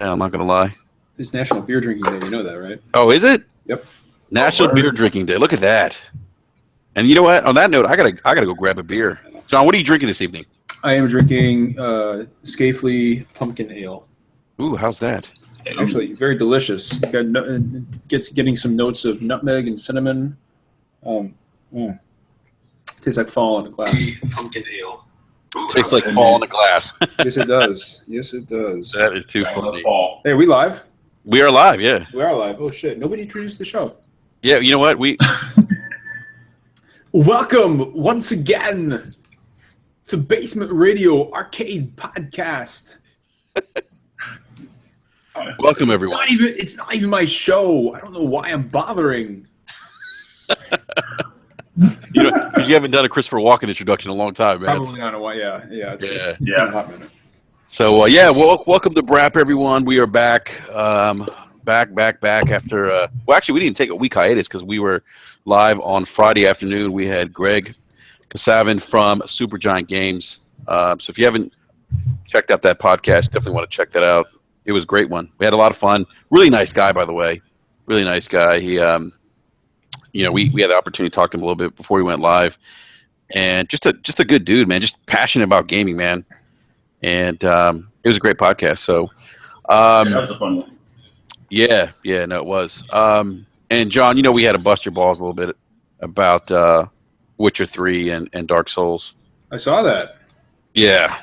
Yeah, I'm not gonna lie. It's National Beer Drinking Day. You know that, right? Oh, is it? Yep. National Beer Drinking Day. Look at that. And you know what? On that note, I gotta go grab a beer. John, what are you drinking this evening? I am drinking Scafely Pumpkin Ale. Ooh, how's that? Actually, very delicious. Getting some notes of nutmeg and cinnamon. Tastes like fall in a glass. Pumpkin ale. Tastes like fall in a glass. Yes, it does. Yes, it does. That is too funny. Hey, are we live? We are live, yeah. We are live. Oh, shit. Nobody introduced the show. Yeah, you know what? Welcome once again to Basement Radio Arcade Podcast. Welcome, everyone. It's not even my show. I don't know why I'm bothering. Because you haven't done a Christopher Walken introduction in a long time, man. Probably not a while. Yeah. It's been a hot minute. So, welcome to BRAP, everyone. We are back. Back after... well, actually, we didn't take a week hiatus because we were live on Friday afternoon. We had Greg Kasavin from Supergiant Games. So if you haven't checked out that podcast, definitely want to check that out. It was a great one. We had a lot of fun. Really nice guy, by the way. Really nice guy. He... we had the opportunity to talk to him a little bit before we went live, and just a good dude, man. Just passionate about gaming, man. And it was a great podcast. So, that was a fun one. Yeah, no, it was. And John, we had to bust your balls a little bit about Witcher 3 and Dark Souls. I saw that. Yeah.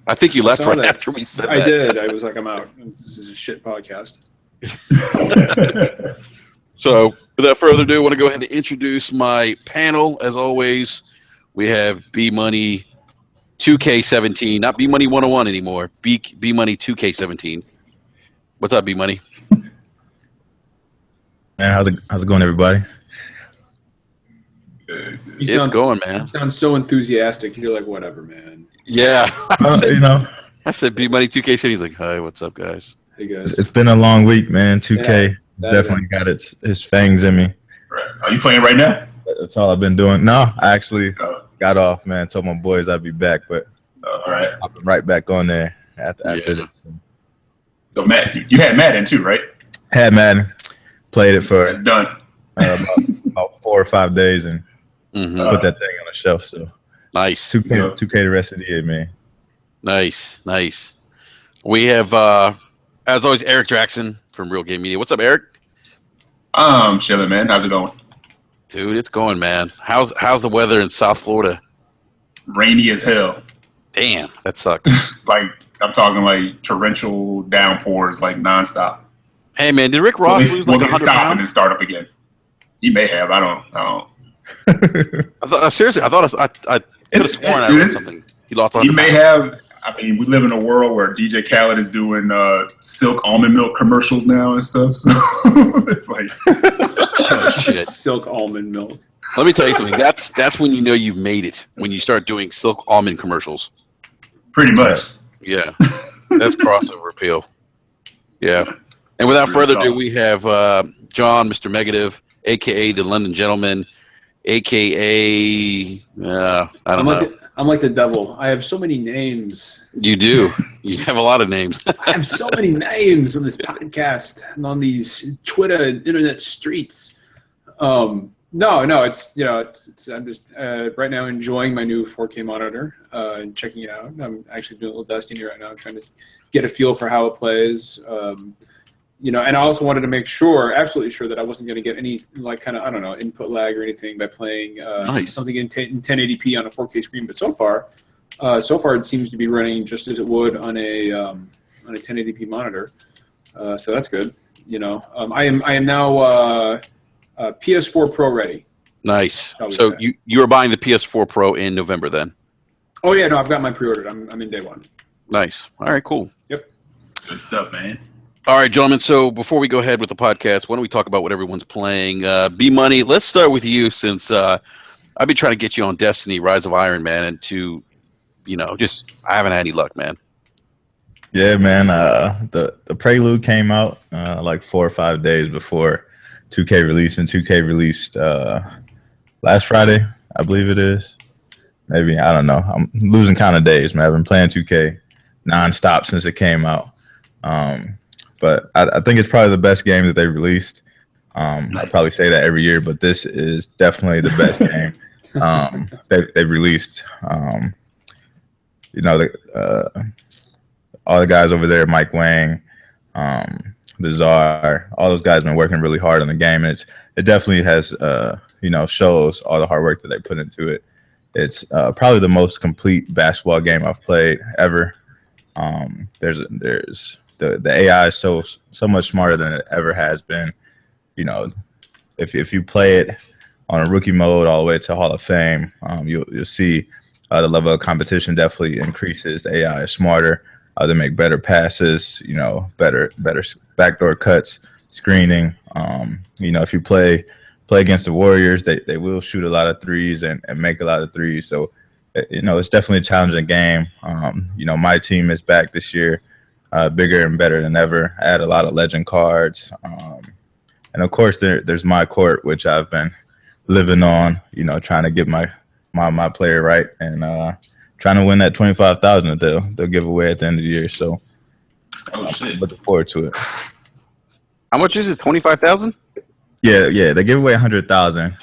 I think you left right after we said that. I did. I was like, I'm out. This is a shit podcast. So, without further ado, I want to go ahead and introduce my panel. As always, we have B Money 2K17, not B Money 101 anymore. B Money 2K17. What's up, B Money? Man, how's it going, everybody? It's going, man. You sound so enthusiastic. You're like, whatever, man. Yeah. I said B Money 2K17. He's like, hi, what's up, guys? Hey, guys. It's been a long week, man. 2K definitely got his fangs in me. Right. Are you playing right now? That's all I've been doing. No, I actually got off, man. Told my boys I'd be back, but all right. I'll be right back on there after this. So, Matt, you had Madden too, right? Had Madden. Played it for it's done. about 4 or 5 days and put that thing on the shelf. So nice. 2K the rest of the year, man. Nice. We have, as always, Eric Jackson from Real Game Media. What's up, Eric? Chilling, man. How's it going? Dude, it's going, man. How's the weather in South Florida? Rainy as hell. Damn, that sucks. Like, I'm talking like torrential downpours, like nonstop. Hey, man, did Rick Ross lose like 100 stop pounds? And then start up again. He may have. I don't. Seriously, I thought I could have sworn I read something. He lost 100 He may have. I mean, we live in a world where DJ Khaled is doing Silk almond milk commercials now and stuff. So it's like shit. Silk almond milk. Let me tell you something. That's when you know you've made it. When you start doing Silk almond commercials. Pretty much. Yeah, that's crossover appeal. Yeah. And without further ado, we have John, Mr. Negative, a.k.a. the London Gentleman, a.k.a. I don't know. I'm like the devil. I have so many names. You do. You have a lot of names. I have so many names on this podcast and on these Twitter and internet streets. No, it's I'm just right now enjoying my new 4K monitor and checking it out. I'm actually doing a little dusting right now, trying to get a feel for how it plays. And I also wanted to make absolutely sure that I wasn't going to get any input lag or anything by playing something in 1080p on a 4K screen. But so far it seems to be running just as it would on a 1080p monitor. So that's good. I am now PS4 Pro ready. Nice. So you are buying the PS4 Pro in November then? Oh yeah, no, I've got mine pre-ordered. I'm in day one. Nice. All right, cool. Yep. Good stuff, man. All right, gentlemen, so before we go ahead with the podcast, why don't we talk about what everyone's playing? B-Money, let's start with you since I've been trying to get you on Destiny, Rise of Iron, man, and I haven't had any luck, man. Yeah, man, the Prelude came out like 4 or 5 days before 2K released, and 2K released last Friday, I believe it is. Maybe, I don't know. I'm losing count of days, man. I've been playing 2K nonstop since it came out. But I think it's probably the best game that they released. I probably say that every year, but this is definitely the best game they've released. You know, all the guys over there, Mike Wang, the Czar, all those guys have been working really hard on the game. And it definitely has, you know, shows all the hard work that they put into it. It's probably the most complete basketball game I've played ever. There's the AI is so much smarter than it ever has been. You know, if you play it on a rookie mode all the way to Hall of Fame, you'll see the level of competition definitely increases. The AI is smarter. They make better passes. You know, better backdoor cuts, screening. You know, if you play against the Warriors, they will shoot a lot of threes and make a lot of threes. So, you know, it's definitely a challenging game. You know, my team is back this year, bigger and better than ever. I had a lot of legend cards. And of course, there's my court, which I've been living on, you know, trying to get my player right and trying to win that $25,000 that they'll give away at the end of the year. So, shit. Looking forward to it. How much is it? 25,000? Yeah, they give away 100,000.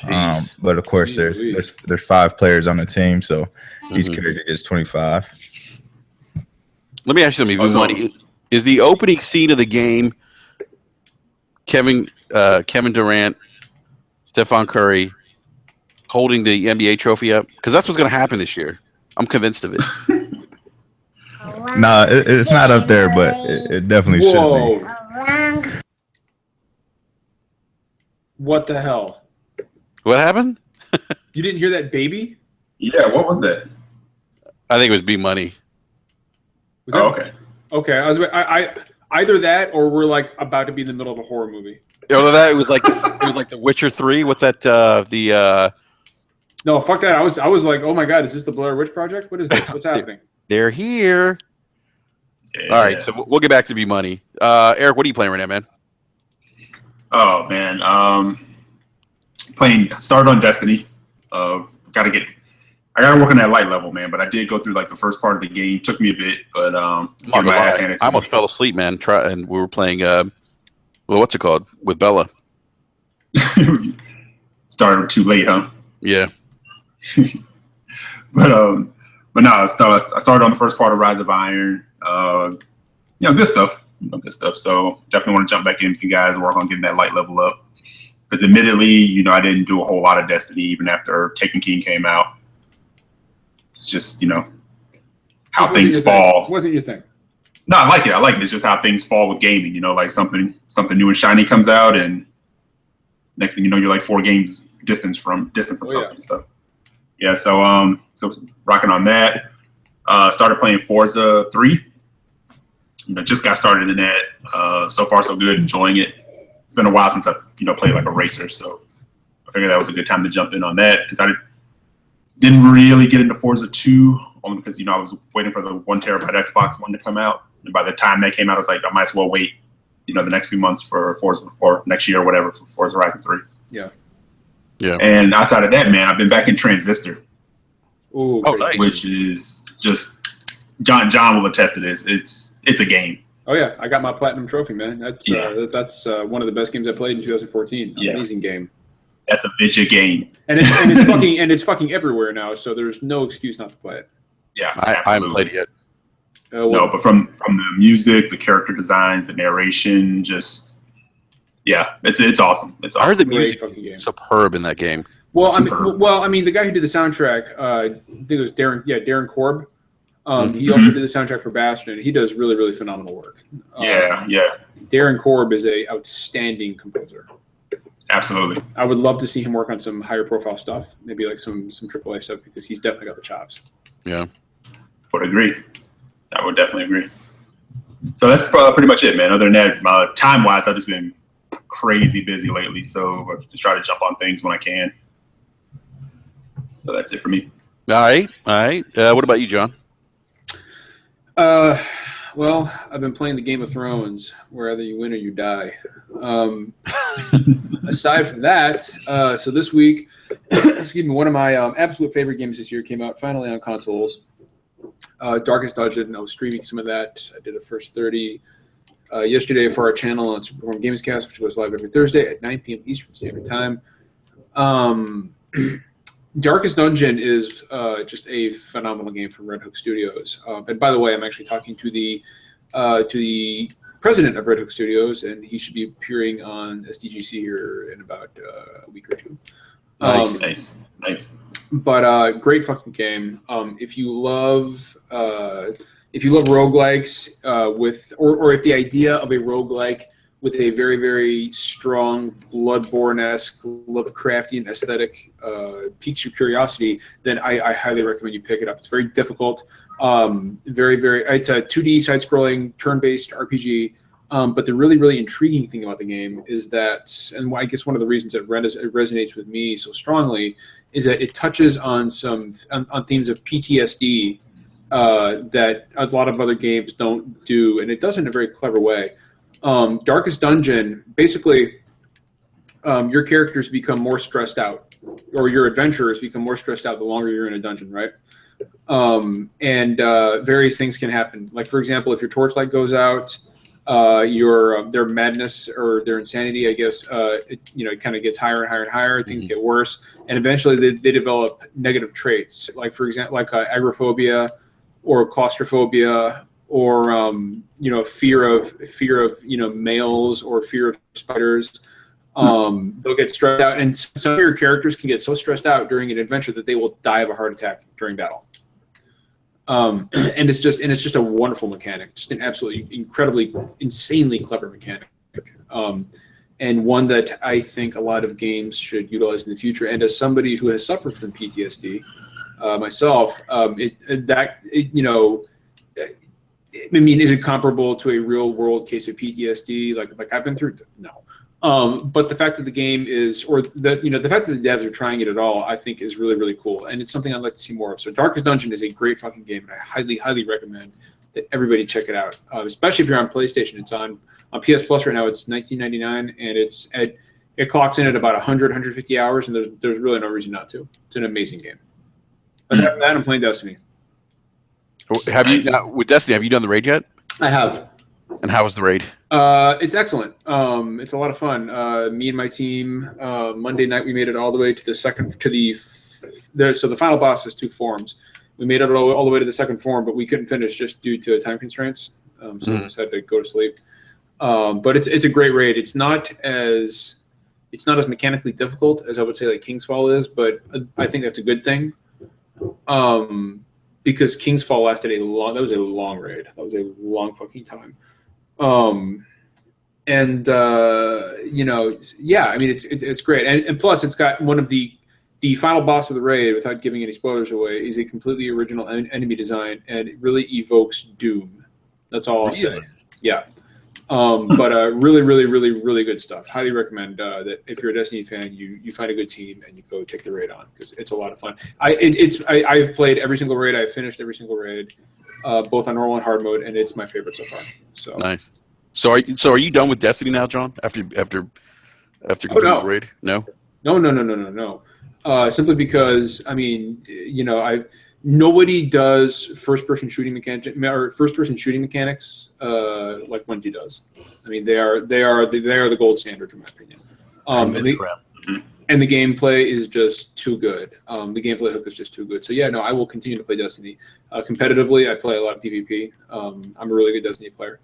But of course, there's 5 players on the team, so each character gets 25. Let me ask you something. Money. Is the opening scene of the game Kevin Durant, Stephon Curry holding the NBA trophy up? Because that's what's going to happen this year. I'm convinced of it. Nah, it's not up there, but it definitely should be. What the hell? What happened? You didn't hear that, baby? Yeah, what was that? I think it was B Money. Was that, okay. Okay, I either that or we're like about to be in the middle of a horror movie. Although that it was like The Witcher 3. What's that? No, fuck that. I was like, oh my god, is this the Blair Witch Project? What is this? What's happening? They're here. Yeah. All right, so we'll get back to B Money. Eric, what are you playing right now, man? Oh man, started on Destiny. I gotta work on that light level, man. But I did go through like the first part of the game. Took me a bit, but I almost fell asleep, man. And we were playing. What's it called with Bella? Started too late, huh? Yeah. But no, I started on the first part of Rise of Iron. You know, good stuff. So definitely want to jump back in with you guys, work on getting that light level up. Because admittedly, you know, I didn't do a whole lot of Destiny even after Taken King came out. It's just, you know, how things fall. Wasn't your thing? No, I like it. It's just how things fall with gaming. You know, like something new and shiny comes out, and next thing you know, you're like 4 games distant from something. Yeah. So yeah, so rocking on that. Started playing Forza 3. You know, just got started in that. So far, so good. Enjoying it. It's been a while since I, you know, played like a racer, so I figured that was a good time to jump in on that because I didn't really get into Forza 2 only because, you know, I was waiting for the 1 terabyte Xbox One to come out, and by the time that came out, I was like, I might as well wait, you know, the next few months for Forza or next year or whatever for Forza Horizon 3. Yeah. And outside of that, man, I've been back in Transistor. Ooh, nice. Which is just John will attest to this. It's a game. Oh yeah, I got my platinum trophy, man. That's one of the best games I played in 2014. Amazing game. That's a bitch game. And it's fucking everywhere now, so there's no excuse not to play it. Yeah, I haven't played it yet. No, but from the music, the character designs, the narration, just it's awesome. It's awesome. I heard the music superb in that game. Well, I mean, the guy who did the soundtrack, I think it was Darren Korb. He also did the soundtrack for Bastion. He does really, really phenomenal work. Darren Korb is a outstanding composer. Absolutely. I would love to see him work on some higher profile stuff, maybe like some AAA stuff, because he's definitely got the chops. Yeah. Would agree. I would definitely agree. So that's pretty much it, man. Other than that, time-wise, I've just been crazy busy lately, so I just try to jump on things when I can. So that's it for me. All right. What about you, John? Well, I've been playing the Game of Thrones, where either you win or you die. Aside from that, so this week, excuse me, one of my absolute favorite games this year came out finally on consoles. Darkest Dungeon. I was streaming some of that. I did a first 30. yesterday for our channel on Superform Games Cast, which goes live every Thursday at 9 p.m. Eastern Standard Time. Darkest Dungeon is just a phenomenal game from Red Hook Studios. And by the way, I'm actually talking to the president of Red Hook Studios, and he should be appearing on SDGC here in about a week or two. Nice. But great fucking game. If you love roguelikes or if the idea of a roguelike with a very, very strong Bloodborne-esque Lovecraftian aesthetic piques your curiosity, then I highly recommend you pick it up. It's very difficult. It's a 2D side-scrolling turn-based RPG. But the really, really intriguing thing about the game is that, and I guess one of the reasons it resonates with me so strongly, is that it touches on on themes of PTSD that a lot of other games don't do, and it does in a very clever way. Darkest Dungeon, basically, your characters become more stressed out, or your adventurers become more stressed out the longer you're in a dungeon, right? And various things can happen. Like, for example, if your torchlight goes out, their madness or their insanity, I guess, it kind of gets higher and higher and higher. Things get worse, and eventually they develop negative traits, like, for example, like agoraphobia or claustrophobia, or fear of males, or fear of spiders. They'll get stressed out, and some of your characters can get so stressed out during an adventure that they will die of a heart attack during battle. And it's just a wonderful mechanic, just an absolutely incredibly, insanely clever mechanic, and one that I think a lot of games should utilize in the future. And as somebody who has suffered from PTSD myself, is it comparable to a real world case of PTSD like I've been through? No. But the fact that the game is, or the fact that the devs are trying it at all, I think is really, really cool, and it's something I'd like to see more of. So Darkest Dungeon is a great fucking game, and I highly, highly recommend that everybody check it out. Especially if you're on PlayStation, it's on PS Plus right now. It's $19.99, and it clocks in at about 150 hours, and there's really no reason not to. It's an amazing game. But after that, I'm playing Destiny. With Destiny, have you done the raid yet? I have. And how was the raid? It's excellent. It's a lot of fun. Me and my team, Monday night, we made it all the way to the so the final boss has 2 forms. We made it all the way to the second form, but we couldn't finish just due to time constraints. So we just had to go to sleep. But it's a great raid. It's not as mechanically difficult as I would say like King's Fall is, but I think that's a good thing. Because King's Fall lasted that was a long raid. That was a long fucking time. It's great. And plus it's got one of the final boss of the raid, without giving any spoilers away, is a completely original enemy design, and it really evokes Doom. That's all I'll say. Yeah. But really, really, really, really good stuff. Highly recommend that if you're a Destiny fan, you find a good team and you go take the raid on, because it's a lot of fun. I've played every single raid. I've finished every single raid, both on normal and hard mode, and it's my favorite so far. So nice. So are you done with Destiny now, John? After completing the raid? No. Simply because nobody does first-person shooting mechanics like Bungie does. I mean, they are the gold standard in my opinion. And the gameplay is just too good. The gameplay hook is just too good. So yeah, no, I will continue to play Destiny competitively. I play a lot of PvP. I'm a really good Destiny player.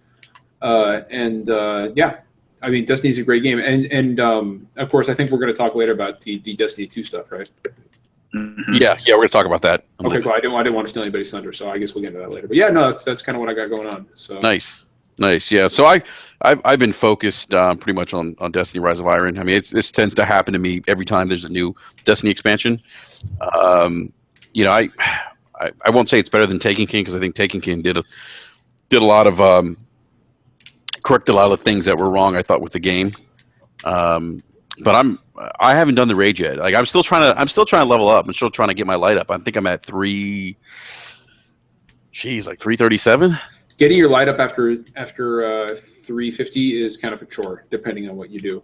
Destiny is a great game, and of course, I think we're going to talk later about the Destiny 2 stuff, right? Yeah, we're going to talk about that. Okay, cool. I didn't want to steal anybody's thunder, so I guess we'll get into that later. But yeah, no, that's kind of what I got going on. So nice. Yeah, so I've been focused pretty much on Destiny Rise of Iron. I mean, this tends to happen to me every time there's a new Destiny expansion. I won't say it's better than Taken King, because I think Taken King did a lot of corrected a lot of things that were wrong, I thought, with the game. But I haven't done the raid yet. Like, I'm still trying to level up. I'm still trying to get my light up. I think I'm at 337. Getting your light up after 350 is kind of a chore, depending on what you do.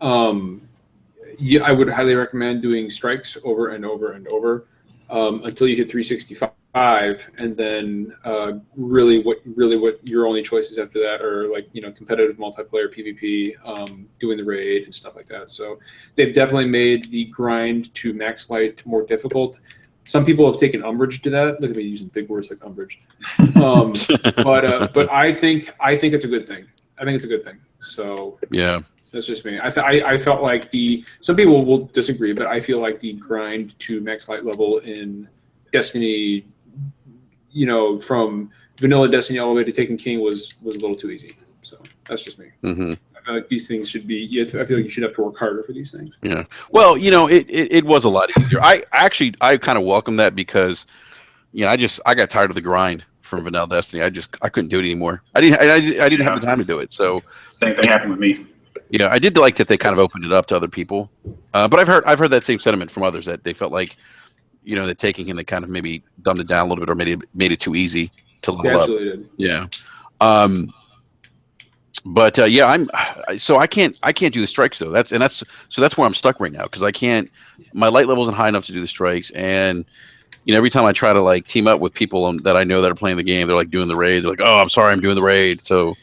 I would highly recommend doing strikes over and over and over until you hit 365, and then really what your only choices after that are like competitive multiplayer PvP, doing the raid and stuff like that. So they've definitely made the grind to max light more difficult. Some people have taken umbrage to that. Look at me using big words like umbrage. But I think it's a good thing. I think it's a good thing. So Yeah. that's just me. I felt like some people will disagree, but I feel like the grind to max light level in Destiny, from vanilla Destiny all the way to Taken King was a little too easy. So that's just me. Mm-hmm. I feel like these things should be. I feel like you should have to work harder for these things. Yeah. Well, it was a lot easier. I kind of welcome that because, I got tired of the grind from vanilla Destiny. I couldn't do it anymore. I didn't have the time to do it. So Same thing happened with me. yeah, I did like that they kind of opened it up to other people. But I've heard that same sentiment from others that they felt like, that Taking Him, they kind of maybe dumbed it down a little bit or made it too easy to level up. Absolutely did. Yeah. But I can't do the strikes though. That's where I'm stuck right now because I can't. My light level isn't high enough to do the strikes, and every time I try to like team up with people that I know that are playing the game, they're like doing the raid. They're like, "Oh, I'm sorry, I'm doing the raid." So,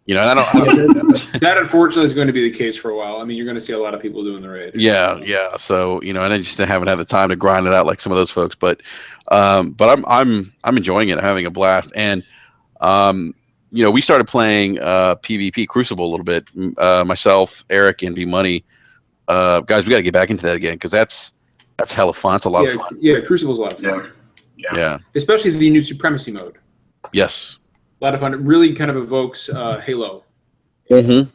and I don't. That unfortunately is going to be the case for a while. I mean, you're going to see a lot of people doing the raid. Yeah. So and I just haven't had the time to grind it out like some of those folks. But I'm enjoying it. I'm having a blast, and we started playing PvP Crucible a little bit. Myself, Eric, and B Money. Guys, we got to get back into that again because that's hella fun. It's a lot of fun. Yeah, Crucible's a lot of fun. Yeah. Especially the new Supremacy mode. Yes. A lot of fun. It really kind of evokes Halo. Mm-hmm.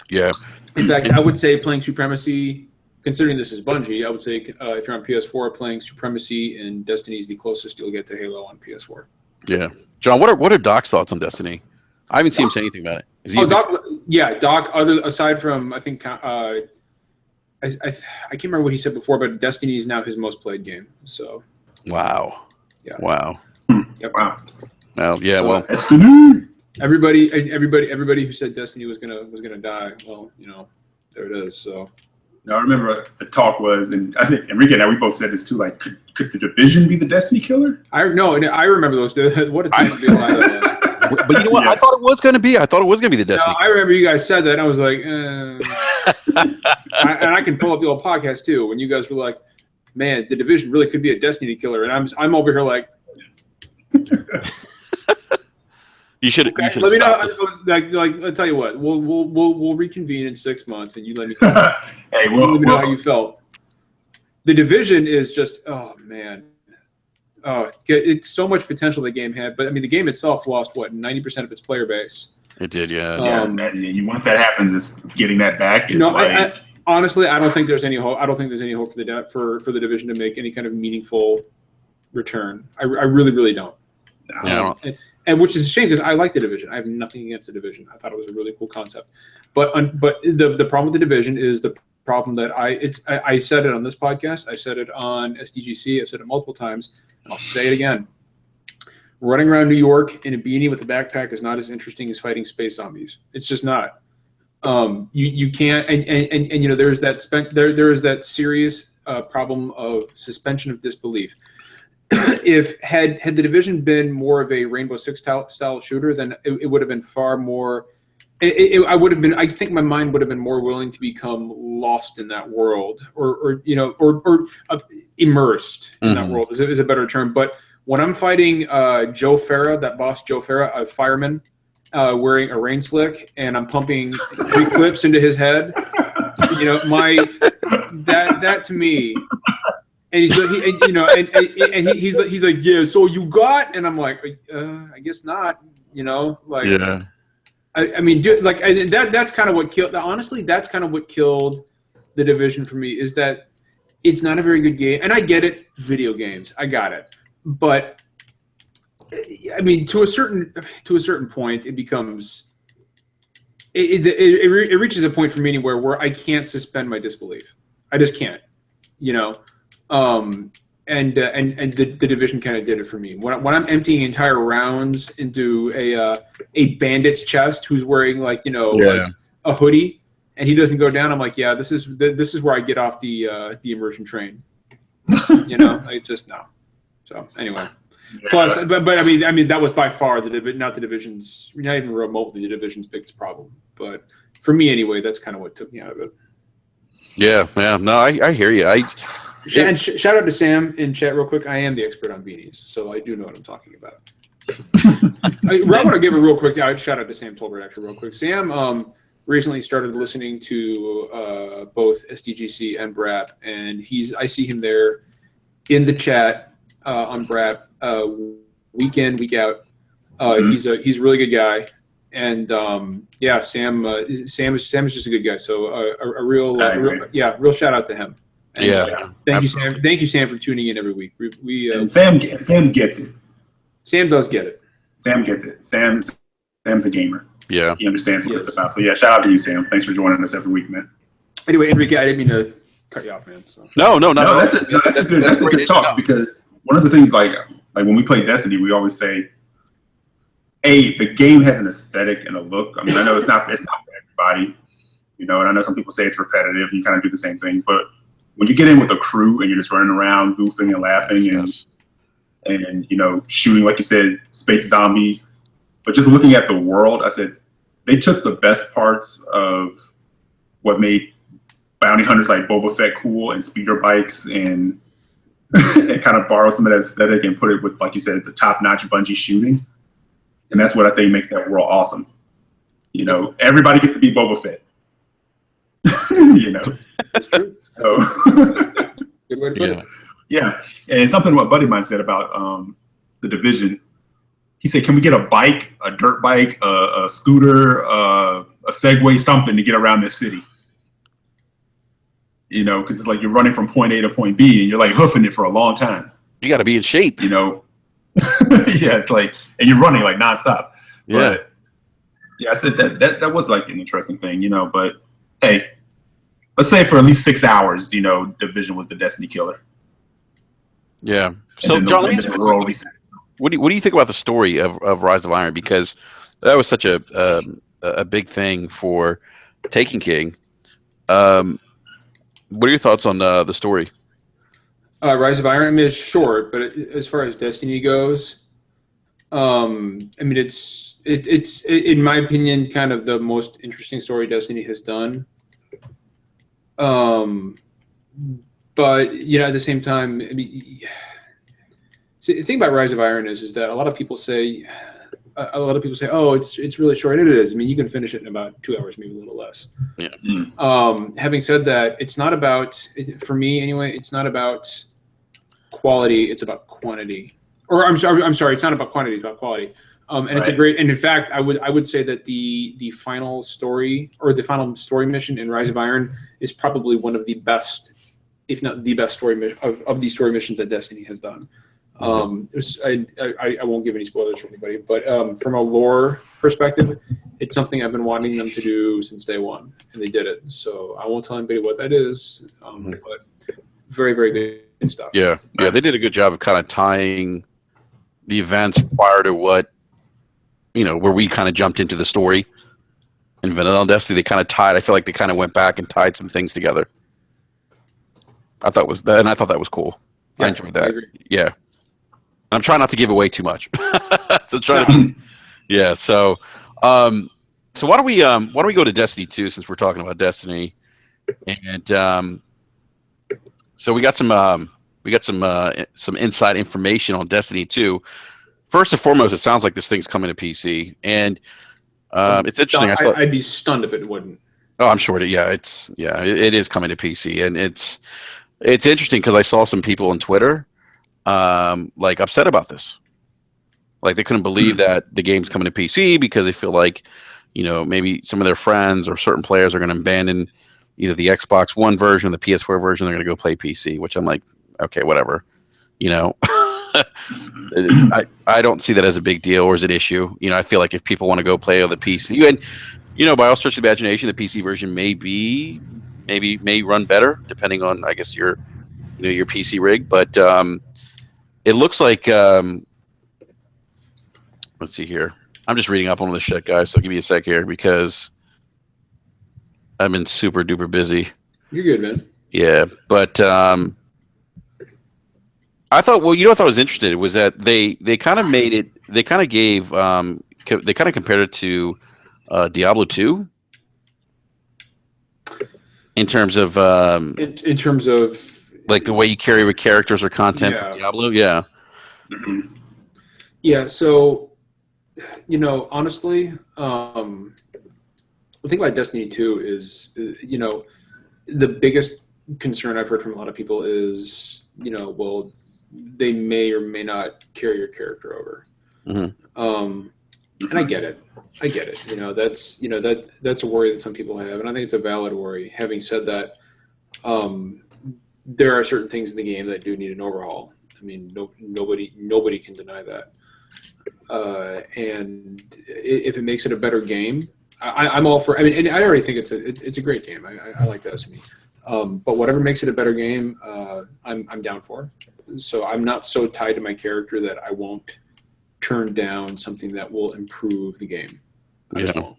Yeah. In fact, I would say playing Supremacy, considering this is Bungie, I would say if you're on PS4, playing Supremacy in Destiny is the closest you'll get to Halo on PS4. Yeah. John, what are Doc's thoughts on Destiny? I haven't seen him say anything about it. Doc. Aside from I think I can't remember what he said before, but Destiny is now his most played game. So. Wow. Yeah. Wow. Yep. Wow. Well, yeah. So, well, Destiny. Everybody who said Destiny was gonna die. Well, there it is. So. Now, I remember the talk was, and I think Enrique and I, we both said this too. Like, could the Division be the Destiny killer? I remember those. What a time to be alive that was. But you know what? Yeah. I thought it was going to be the Destiny. No, I remember you guys said that, and I was like, and I can pull up the old podcast too when you guys were like, "Man, the Division really could be a Destiny killer," and I'm over here like. You should. Okay, You should. let me know. Like, I'll tell you what. We'll reconvene in 6 months, and you let me know. Hey, let me know how you felt. The Division is just, oh man, it's so much potential the game had. But I mean, the game itself lost 90% of its player base. It did, yeah. Once that happens, getting that back is honestly, I don't think there's any hope. I don't think there's any hope for the Division to make any kind of meaningful return. I really, really don't. Yeah. And which is a shame because I like the Division. I have nothing against the Division. I thought it was a really cool concept. But the problem with the Division is the problem that I said it on this podcast. I said it on SDGC. I've said it multiple times, and I'll say it again. Running around New York in a beanie with a backpack is not as interesting as fighting space zombies. It's just not. You can't. And there's that there is that serious problem of suspension of disbelief. If had the Division been more of a Rainbow Six style shooter, then it would have been far more. I think my mind would have been more willing to become lost in that world, or immersed in that world is a better term. But when I'm fighting Joe Farah, that boss Joe Farah, a fireman, wearing a rain slick, and I'm pumping 3 clips into his head, that to me. And he's like, he's like, yeah. So you got, and I'm like, I guess not. Yeah. I mean, that's kind of what killed. Honestly, that's kind of what killed the Division for me. Is that it's not a very good game, and I get it. Video games, I got it, but I mean, to a certain point, it becomes. It reaches a point for me where I can't suspend my disbelief. I just can't. And the Division kind of did it for me. When I'm emptying entire rounds into a bandit's chest who's wearing like a hoodie and he doesn't go down, I'm like, yeah, this is where I get off the immersion train. I just no. So anyway, plus, but I mean that was by far not the division's, not even remotely the division's biggest problem. But for me anyway, that's kind of what took me out of it. Yeah. No, I hear you. And shout out to Sam in chat real quick. I am the expert on beanies, so I do know what I'm talking about. I want to give a real quick shout out to Sam Tolbert actually real quick. Sam recently started listening to both SDGC and BRAP, and I see him there in the chat on BRAP week in, week out. He's a really good guy, and Sam is just a good guy. So a real shout out to him. And, thank you, Sam. Thank you, Sam, for tuning in every week. And Sam gets it. Sam does get it. Sam gets it. Sam's a gamer. Yeah. He understands what it's about. So yeah, shout out to you, Sam. Thanks for joining us every week, man. Anyway, Enrique, I didn't mean to cut you off, man. So. No. That's a good talk because one of the things like when we play Destiny, we always say, the game has an aesthetic and a look. I mean, I know it's not for everybody, and I know some people say it's repetitive and you kind of do the same things, but when you get in with a crew and you're just running around, goofing and laughing and shooting, like you said, space zombies, but just looking at the world, I said they took the best parts of what made bounty hunters like Boba Fett cool and speeder bikes and kind of borrow some of that aesthetic and put it with, like you said, the top-notch Bungie shooting. And that's what I think makes that world awesome. Everybody gets to be Boba Fett. That's true. So, good way to put it. Yeah. And something what Buddy Mine said about the division. He said, "Can we get a bike, a dirt bike, a scooter, a Segway, something to get around this city?" Because it's like you're running from point A to point B, and you're like hoofing it for a long time. You got to be in shape. Yeah, it's like, and you're running like nonstop. Yeah. But, I said that was like an interesting thing, But hey, let's say for at least 6 hours, Division was the Destiny killer. Yeah. So, John, let me ask you a quick, what do you think about the story of Rise of Iron? Because that was such a big thing for Taken King. What are your thoughts on the story? Rise of Iron, I mean, it's short, but as far as Destiny goes, I mean, it's in my opinion kind of the most interesting story Destiny has done. But at the same time, I mean, the thing about Rise of Iron is that a lot of people say, oh, it's really short. It is. I mean, you can finish it in about 2 hours, maybe a little less. Yeah. Having said that, it's not about, for me anyway, it's not about quality. It's about quantity. Or I'm sorry, it's not about quantity. It's about quality. And it's a great. And in fact, I would say that the final story or the final story mission in Rise of Iron is probably one of the best, if not the best story mission of these story missions that Destiny has done. I won't give any spoilers for anybody, but from a lore perspective, it's something I've been wanting them to do since day one, and they did it. So I won't tell anybody what that is, but very, very good stuff. Yeah, they did a good job of kind of tying the events prior to what, where we kind of jumped into the story in Vanilla Destiny. They kind of tied. I feel like they kind of went back and tied some things together. I thought that was cool. Yeah, I enjoyed that. Yeah. I'm trying not to give away too much. So So why don't we go to Destiny 2 since we're talking about Destiny, and so we got some inside information on Destiny 2. First and foremost, it sounds like this thing's coming to PC, and it's interesting. I'd be stunned if it wouldn't. Oh, I'm sure it is coming to PC, and it's interesting because I saw some people on Twitter like upset about this. Like they couldn't believe that the game's coming to PC because they feel like, maybe some of their friends or certain players are going to abandon either the Xbox One version or the PS4 version. They're going to go play PC, which I'm like, okay, whatever. I don't see that as a big deal or as an issue. I feel like if people want to go play on the PC, and by all sorts of imagination, the PC version may run better depending on, I guess, your PC rig, but it looks like let's see here. I'm just reading up on this shit, guys, so give me a sec here because I've been super duper busy. You're good, man. Yeah, but I thought. Well, you know what I was interested in was that they kind of made it. They kind of gave. They kind of compared it to Diablo 2 in terms of In terms of like the way you carry with characters or content Yeah. from Diablo. Yeah. Mhm. yeah, so honestly, the thing about Destiny 2 is the biggest concern I've heard from a lot of people is well, they may or may not carry your character over. Mhm. And I get it. That's a worry that some people have, and I think it's a valid worry. Having said that, there are certain things in the game that do need an overhaul. I mean, nobody can deny that. And if it makes it a better game, I'm all for. I mean, and I already think it's a great game. I like Destiny, but whatever makes it a better game, I'm down for. So I'm not so tied to my character that I won't turn down something that will improve the game. I just won't.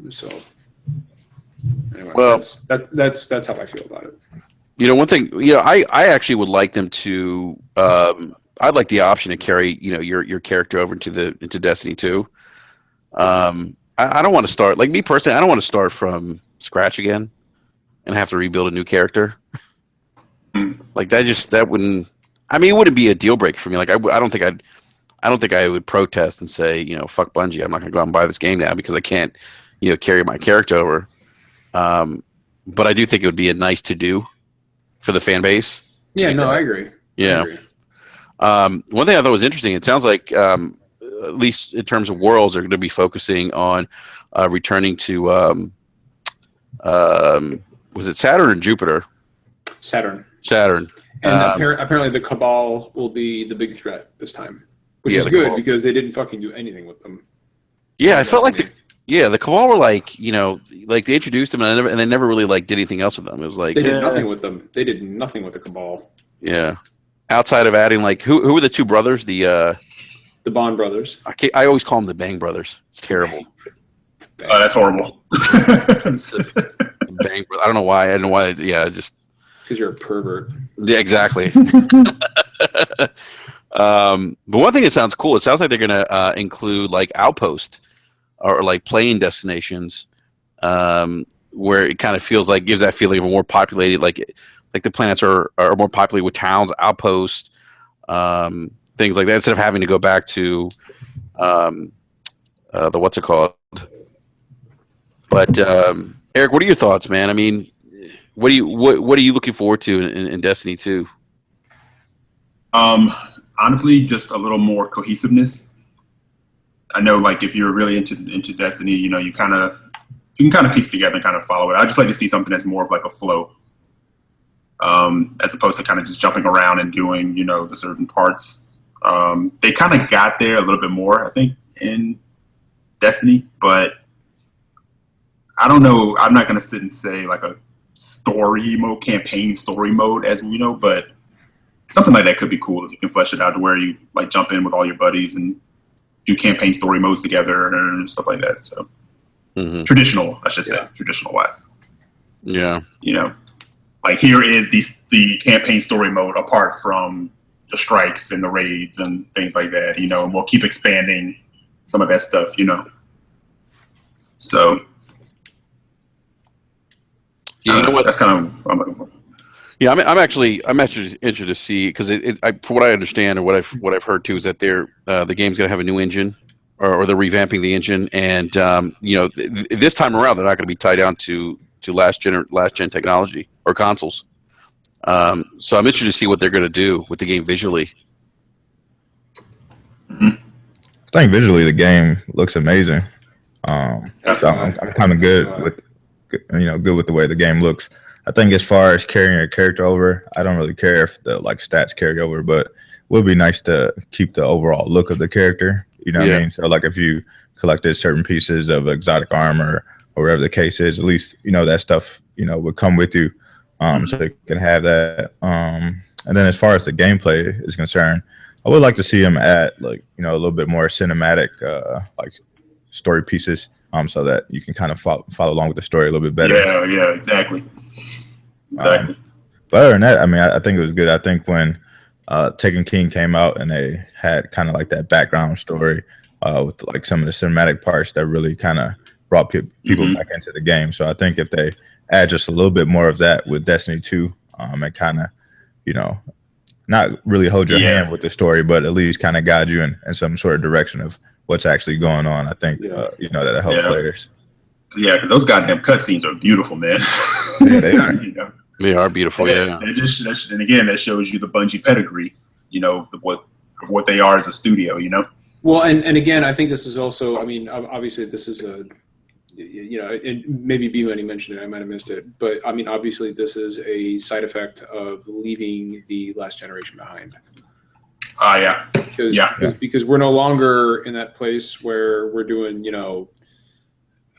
So anyway, Well, that's how I feel about it. one thing, I actually would like them to. I'd like the option to carry, your character over into Destiny 2. I don't want to start, like me personally, I don't want to start from scratch again and have to rebuild a new character. Like that wouldn't. I mean, it wouldn't be a deal breaker for me. Like I don't think I would protest and say, fuck Bungie. I'm not going to go out and buy this game now because I can't, carry my character over. But I do think it would be a nice to do for the fan base. Yeah, no, I agree. Yeah. I agree. One thing I thought was interesting. It sounds like, at least in terms of worlds, they're going to be focusing on returning to, was it Saturn or Jupiter? Saturn. And apparently the Cabal will be the big threat this time, which is the good Cabal. because they didn't fucking do anything with them. Yeah, I felt like the Cabal were like, like they introduced them and they never really like did anything else with them. It was like They did nothing with them. They did nothing with the Cabal. Yeah, outside of adding like who were the two brothers? The Bond brothers. I always call them the Bang brothers. It's terrible. Oh, that's horrible. Bang. I don't know why. I don't know why. Yeah, it's just because you're a pervert. Yeah, exactly. But one thing that sounds cool. It sounds like they're gonna include like outpost or like playing destinations, where it kind of feels like gives that feeling of a more populated, like the planets are more populated with towns, outposts, things like that. Instead of having to go back to the what's it called? But Eric, what are your thoughts, man? I mean, what are you looking forward to in Destiny 2? Honestly, just a little more cohesiveness. I know, like, if you're really into Destiny, you can kind of piece together and kind of follow it. I just like to see something that's more of like a flow, as opposed to kind of just jumping around and doing the certain parts. They kind of got there a little bit more, I think, in Destiny, but I don't know. I'm not going to sit and say like a campaign story mode, as we know, but something like that could be cool if you can flesh it out to where you like jump in with all your buddies and do campaign story modes together and stuff like that. So traditional, I should say, traditional wise. Yeah. Like here is the campaign story mode apart from the strikes and the raids and things like that, and we'll keep expanding some of that stuff, So yeah, what? That's kind of what I'm looking for. Yeah, I'm actually interested to see because from what I understand and what I've heard too is that the game's going to have a new engine or they're revamping the engine and this time around they're not going to be tied down to last gen technology or consoles. So I'm interested to see what they're going to do with the game visually. I think visually the game looks amazing. So I'm kind of good with the way the game looks. I think as far as carrying a character over, I don't really care if the like stats carry over, but it would be nice to keep the overall look of the character. You know what I mean? So like if you collected certain pieces of exotic armor or whatever the case is, at least that stuff would come with you, so you can have that. And then as far as the gameplay is concerned, I would like to see them add like a little bit more cinematic like story pieces, so that you can kind of follow along with the story a little bit better. Yeah, exactly. But other than that, I mean, I think it was good. I think when Taken King came out and they had kind of like that background story with like some of the cinematic parts that really kind of brought people back into the game. So I think if they add just a little bit more of that with Destiny 2, and kind of, you know, not really hold your hand with the story, but at least kind of guide you in some sort of direction of what's actually going on. I think, you know, that'll help players. Yeah, because those goddamn cutscenes are beautiful, man. Yeah, they are. You know? They are beautiful, yeah. And again, that shows you the Bungie pedigree, you know, of what they are as a studio, you know? Well, and again, I think this is also, I mean, obviously this is a, you know, and maybe B-Money mentioned it, I might have missed it, but I mean, obviously this is a side effect of leaving the last generation behind. Because we're no longer in that place where we're doing, you know,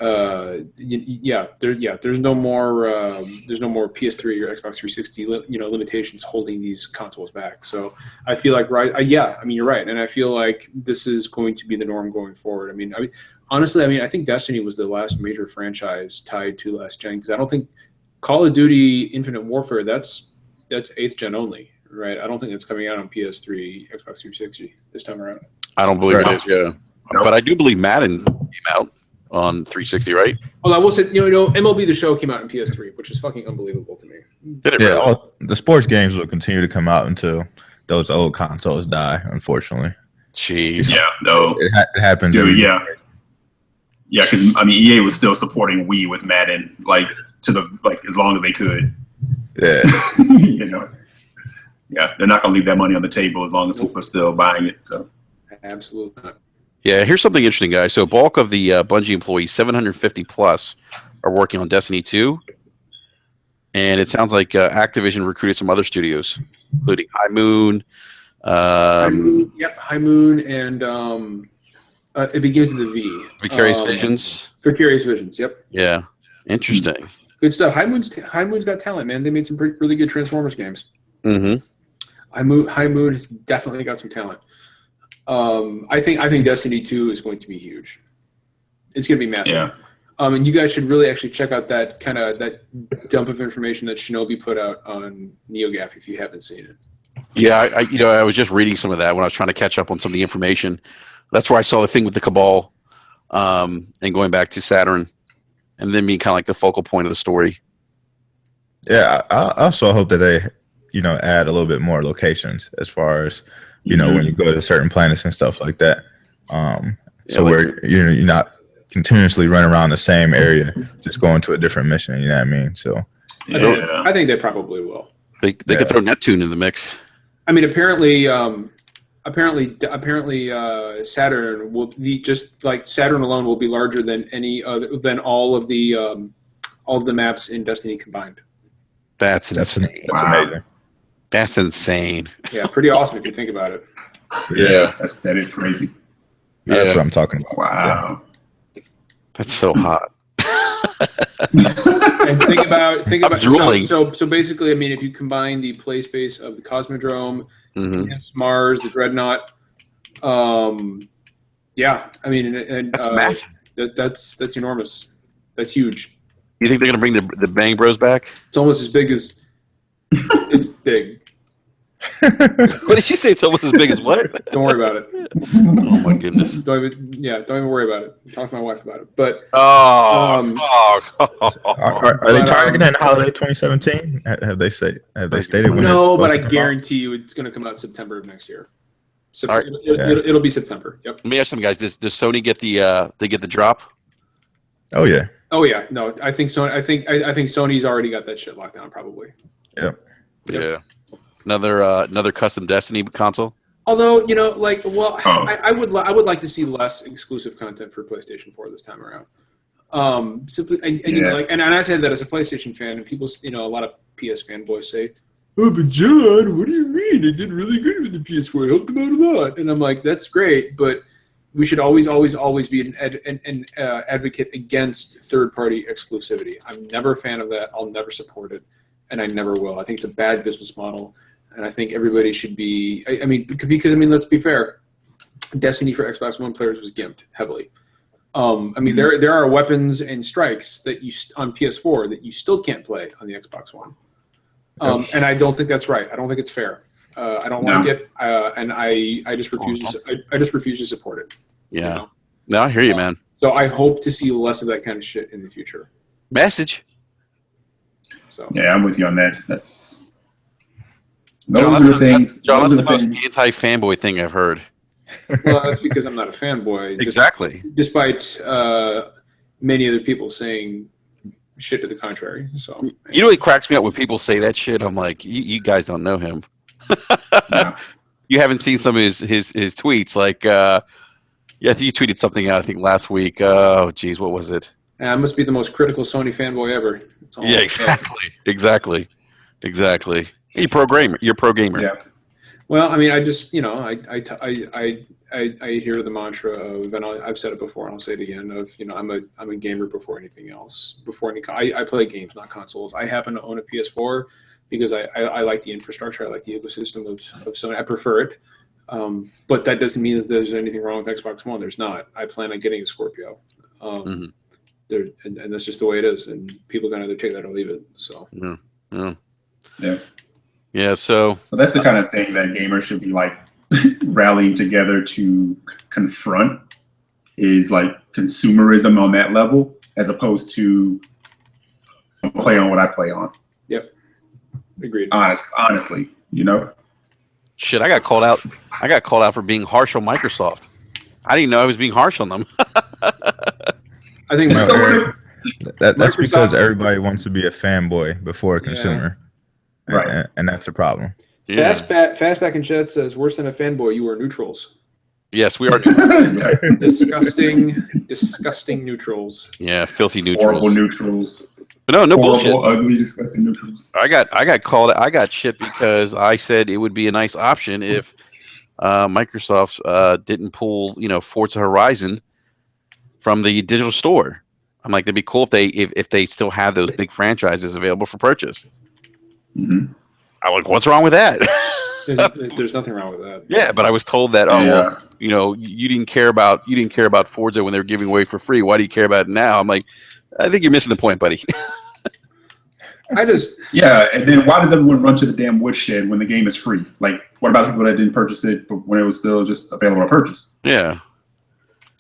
there's no more PS3 or Xbox 360 limitations holding these consoles back. So I feel like I mean you're right, and I feel like this is going to be the norm going forward. I mean honestly, I think Destiny was the last major franchise tied to last gen, because I don't think Call of Duty Infinite Warfare that's 8th gen only, right? I don't think it's coming out on PS3, Xbox 360 this time around. I don't believe it is, yeah. Nope. But I do believe Madden came out on 360, right? Well, I will say, you know, MLB The Show came out on PS3, which is fucking unbelievable to me. Did it really? The sports games will continue to come out until those old consoles die, unfortunately. Jeez. Yeah, no. It happens. Dude, yeah, because I mean, EA was still supporting Wii with Madden, like as long as they could. Yeah. You know. Yeah, they're not gonna leave that money on the table as long as people are still buying it. So. Absolutely not. Yeah, here's something interesting, guys. So, bulk of the Bungie employees, 750 plus, are working on Destiny 2, and it sounds like Activision recruited some other studios, including High Moon. High Moon, and it begins with a V. Vicarious Visions. Vicarious Visions. Yep. Yeah, interesting. Good stuff. High Moon's got talent, man. They made some really good Transformers games. Mm-hmm. High Moon has definitely got some talent. I think Destiny 2 is going to be huge. It's going to be massive. Yeah. And you guys should really actually check out that dump of information that Shinobi put out on NeoGAF if you haven't seen it. Yeah, I was just reading some of that when I was trying to catch up on some of the information. That's where I saw the thing with the Cabal, and going back to Saturn, and then being kind of like the focal point of the story. Yeah, I also hope that they, you know, add a little bit more locations as far as, you know, when you go to certain planets and stuff like that. Where you're not continuously running around the same area, just going to a different mission. You know what I mean? So I think they probably will. They could throw Neptune in the mix. I mean, apparently Saturn will be just like Saturn alone will be larger than all of the maps in Destiny combined. That's insane. That's amazing. That's insane. Yeah, pretty awesome if you think about it. Yeah, that is crazy. Yeah. That's what I'm talking about. Wow. Yeah. That's so hot. And think about drooling. so basically, I mean, if you combine the play space of the Cosmodrome, Mars, the Dreadnought, yeah, I mean, and that's massive. That's enormous. That's huge. You think they're gonna bring the Bang Bros back? It's almost as big as. It's big. What did you say? It's almost as big as what? Don't worry about it. Oh my goodness. Don't even worry about it. Talk to my wife about it. But are they targeting holiday 2017? Have they stated when? No, but I guarantee you it's going to come out September of next year. It'll be September. Yep. Let me ask some guys. Does Sony get the drop? Oh yeah. Oh yeah. No, I think Sony. I think Sony's already got that shit locked down. Probably. Yep. Yeah. Another custom Destiny console. Although, you know, like, well, I would like to see less exclusive content for PlayStation 4 this time around. Simply, you know, like, and I say that as a PlayStation fan, and people, you know, a lot of PS fanboys say, "Oh, but John, what do you mean? It did really good with the PS4. It helped them out a lot." And I'm like, "That's great, but we should always be an advocate against third-party exclusivity. I'm never a fan of that. I'll never support it, and I never will. I think it's a bad business model." And I think everybody should be. I mean, because let's be fair. Destiny for Xbox One players was gimped heavily. I mean, there are weapons and strikes that you on PS4 that you still can't play on the Xbox One. And I don't think that's right. I don't think it's fair. I don't No. like it, and I just refuse to. I just refuse to support it. Yeah. You know? No, I hear you, man. So I hope to see less of that kind of shit in the future. Message. So Yeah, I'm with you on that. That's John, those are the things. John, those that's are the the most things. anti-fanboy thing I've heard. well, that's because I'm not a fanboy. Exactly. Despite many other people saying shit to the contrary. So You know what cracks me up when people say that shit? I'm like, you guys don't know him. No. You haven't seen some of his tweets. Like, yeah, I think you tweeted something out, I think, last week. Oh, geez, what was it? I must be the most critical Sony fanboy ever. That's all Yeah, I'll say. exactly. You're pro gamer. You're pro gamer. Yeah. Well, I mean, I just, you know, I adhere to the mantra of, and I've said it before, and I'll say it again, of, you know, I'm a gamer before anything else. I play games, not consoles. I happen to own a PS4 because I like the infrastructure, I like the ecosystem of Sony. I prefer it, but that doesn't mean that there's anything wrong with Xbox One. There's not. I plan on getting a Scorpio. And that's just the way it is, and people can either take that or leave it. So Yeah. So Well, that's the kind of thing that gamers should be like rallying together to confront, is like consumerism on that level, as opposed to play on what I play on. Yep, agreed. Honestly, you know. shit, I got called out. I got called out for being harsh on Microsoft. I didn't know I was being harsh on them. I think So Microsoft- That's because Microsoft- everybody wants to be a fanboy before a consumer. Right. And that's the problem. Yeah. Fastback in chat says, "Worse than a fanboy, you are neutrals." Yes, we are. Disgusting neutrals. Yeah, filthy Horrible neutrals. neutrals. But no bullshit. Horrible, ugly, disgusting neutrals. I got called. I got shit because I said it would be a nice option if Microsoft didn't pull, Forza Horizon from the digital store. I'm like, that'd be cool if they still have those big franchises available for purchase. Mm-hmm. I'm like, what's wrong with that? There's nothing wrong with that. Yeah, but I was told that you didn't care about Forza when they were giving away for free. Why do you care about it now? I'm like, I think you're missing the point, buddy. And then why does everyone run to the damn woodshed when the game is free? Like, what about people that didn't purchase it but when it was still just available to purchase? Yeah.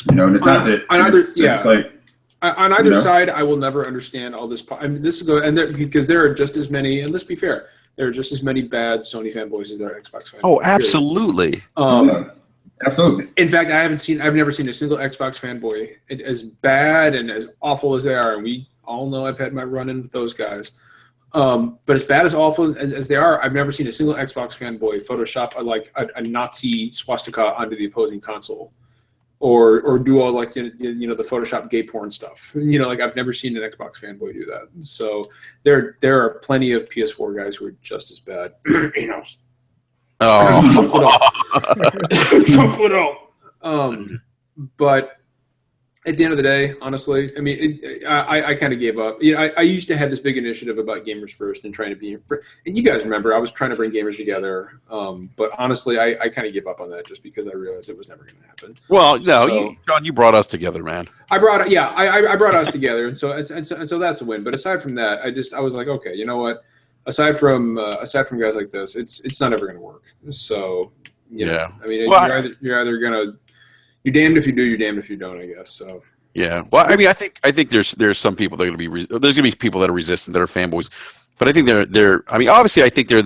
And it's not that. It's like, on either side, I will never understand all this. I mean, because there are just as many, and let's be fair, there are just as many bad Sony fanboys as there are Xbox fanboys. Oh, absolutely. Absolutely. In fact, I've never seen a single Xbox fanboy as bad and as awful as they are. And we all know I've had my run-in with those guys. But as bad as awful as they are, I've never seen a single Xbox fanboy Photoshop a Nazi swastika onto the opposing console, or do all like the Photoshop gay porn stuff. I've never seen an Xbox fanboy do that. So there are plenty of PS4 guys who are just as bad. But at the end of the day, honestly, I mean, I kind of gave up. I used to have this big initiative about Gamers First and trying to be, and you guys remember, I was trying to bring gamers together. But honestly, I kind of gave up on that just because I realized it was never going to happen. Well, no, John, you brought us toguer, man. I brought us together, and so that's a win. But aside from that, I was like, okay, you know what? Aside from guys like this, it's not ever going to work. So I mean, you're either gonna. You're damned if you do. You're damned if you don't. I guess so. Yeah. Well, I mean, I think there's some people that are going to be there's going to be people that are resistant, that are fanboys, but I think they're. I mean, obviously, I think they're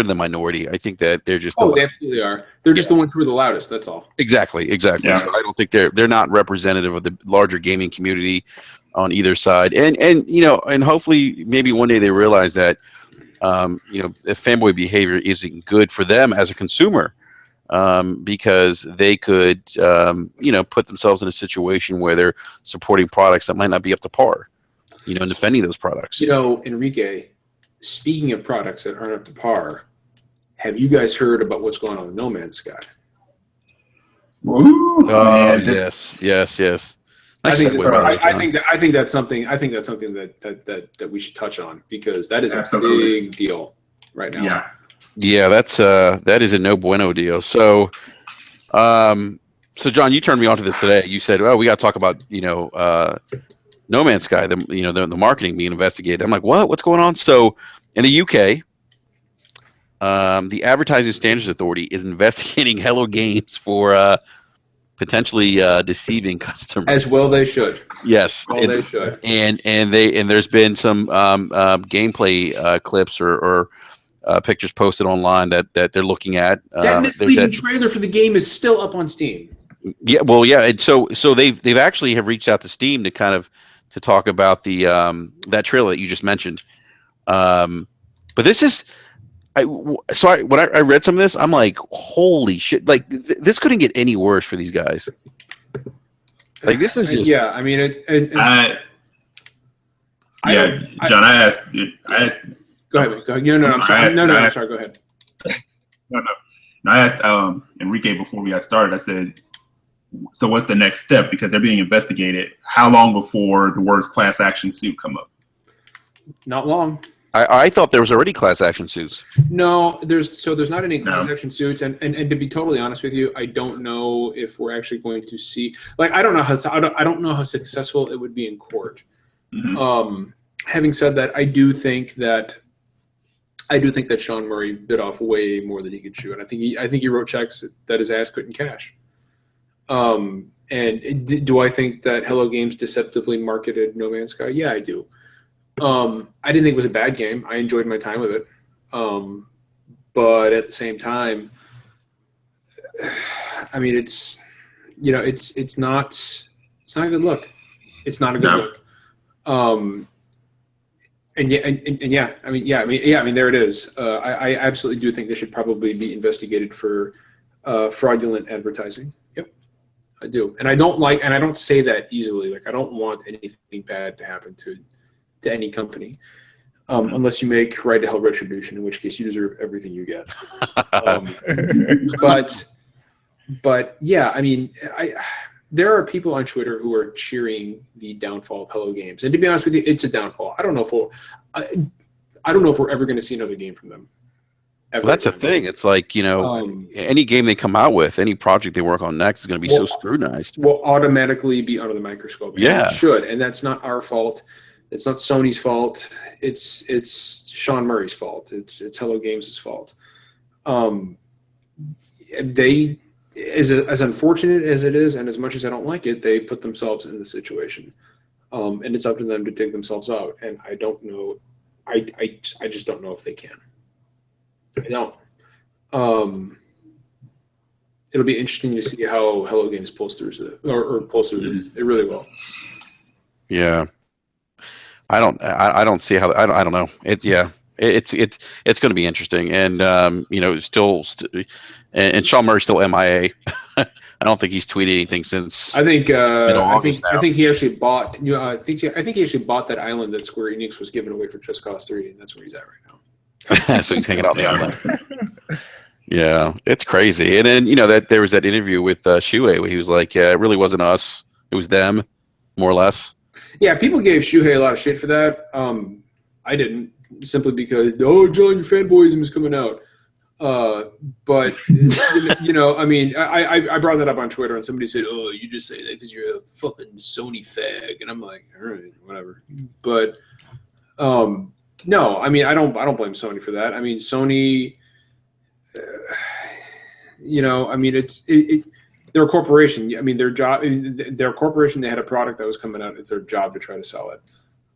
the minority. I think that they're just. They absolutely are. They're just the ones who are the loudest. That's all. Exactly. Yeah. So I don't think they're not representative of the larger gaming community on either side, and hopefully maybe one day they realize that if fanboy behavior isn't good for them as a consumer. Because they could, put themselves in a situation where they're supporting products that might not be up to par, and defending those products. Enrique, speaking of products that aren't up to par, have you guys heard about what's going on with No Man's Sky? Ooh, Yes. I think that's something that we should touch on, because that is a big deal right now. Yeah, that is a no bueno deal. So, John, you turned me on to this today. You said, "Well, we got to talk about No Man's Sky, the marketing being investigated." I'm like, "What? What's going on?" So, in the UK, the Advertising Standards Authority is investigating Hello Games for potentially deceiving customers. As well, they should. Yes, Well, they should. And there's been some gameplay clips or pictures posted online that they're looking at. That misleading trailer for the game is still up on Steam. Yeah, well, yeah, and so they've actually have reached out to Steam to kind of to talk about the that trailer that you just mentioned. But this is, when I read some of this, I'm like, holy shit! Like this couldn't get any worse for these guys. Like this is just yeah. I mean, John, I asked. Go ahead. Go ahead. No, I'm sorry. I'm sorry. Go ahead. No. I asked Enrique before we got started. I said, so what's the next step? Because they're being investigated. How long before the words class action suit come up? Not long. I thought there was already class action suits. No, there's not any class action suits, and to be totally honest with you, I don't know if we're actually going to see. Like, I don't know how successful it would be in court. Mm-hmm. Having said that, I do think that Sean Murray bit off way more than he could chew, and I think he wrote checks that his ass couldn't cash. And do I think that Hello Games deceptively marketed No Man's Sky? Yeah, I do. I didn't think it was a bad game. I enjoyed my time with it. But at the same time, I mean, it's not a good look. It's not a good look. I mean, there it is. I absolutely do think they should probably be investigated for fraudulent advertising. Yep, I do, and I don't say that easily. Like, I don't want anything bad to happen to any company, unless you make Right to Hell Retribution, in which case you deserve everything you get. But yeah, I mean, there are people on Twitter who are cheering the downfall of Hello Games, and to be honest with you, it's a downfall. I don't know if we're ever going to see another game from them. Well, that's the thing. It's like, any game they come out with, any project they work on next is going to be so scrutinized. Will automatically be under the microscope. Yeah, it should, and that's not our fault. It's not Sony's fault. It's Sean Murray's fault. It's Hello Games' fault. They, as unfortunate as it is, and as much as I don't like it, they put themselves in the situation, and it's up to them to dig themselves out. And I don't know. I just don't know if they can. I don't. It'll be interesting to see how Hello Games pulls through or pulls through this. It really will. Yeah. I don't see how. I don't know. It's going to be interesting, and and Sean Murray's still MIA. I don't think he's tweeted anything since. I think he actually bought. I think he actually bought that island that Square Enix was giving away for Just Cause 3, and that's where he's at right now. So he's hanging out on the island. Yeah, it's crazy. And then that there was that interview with Shuhei where he was like, "Yeah, it really wasn't us; it was them, more or less." Yeah, people gave Shuhei a lot of shit for that. I didn't, simply because, John, your fanboyism is coming out. But I mean, I brought that up on Twitter, and somebody said, "Oh, you just say that because you're a fucking Sony fag," and I'm like, all right, whatever. But no, I mean, I don't blame Sony for that. I mean, Sony, I mean, they're a corporation. I mean, they're a corporation. They had a product that was coming out. It's their job to try to sell it.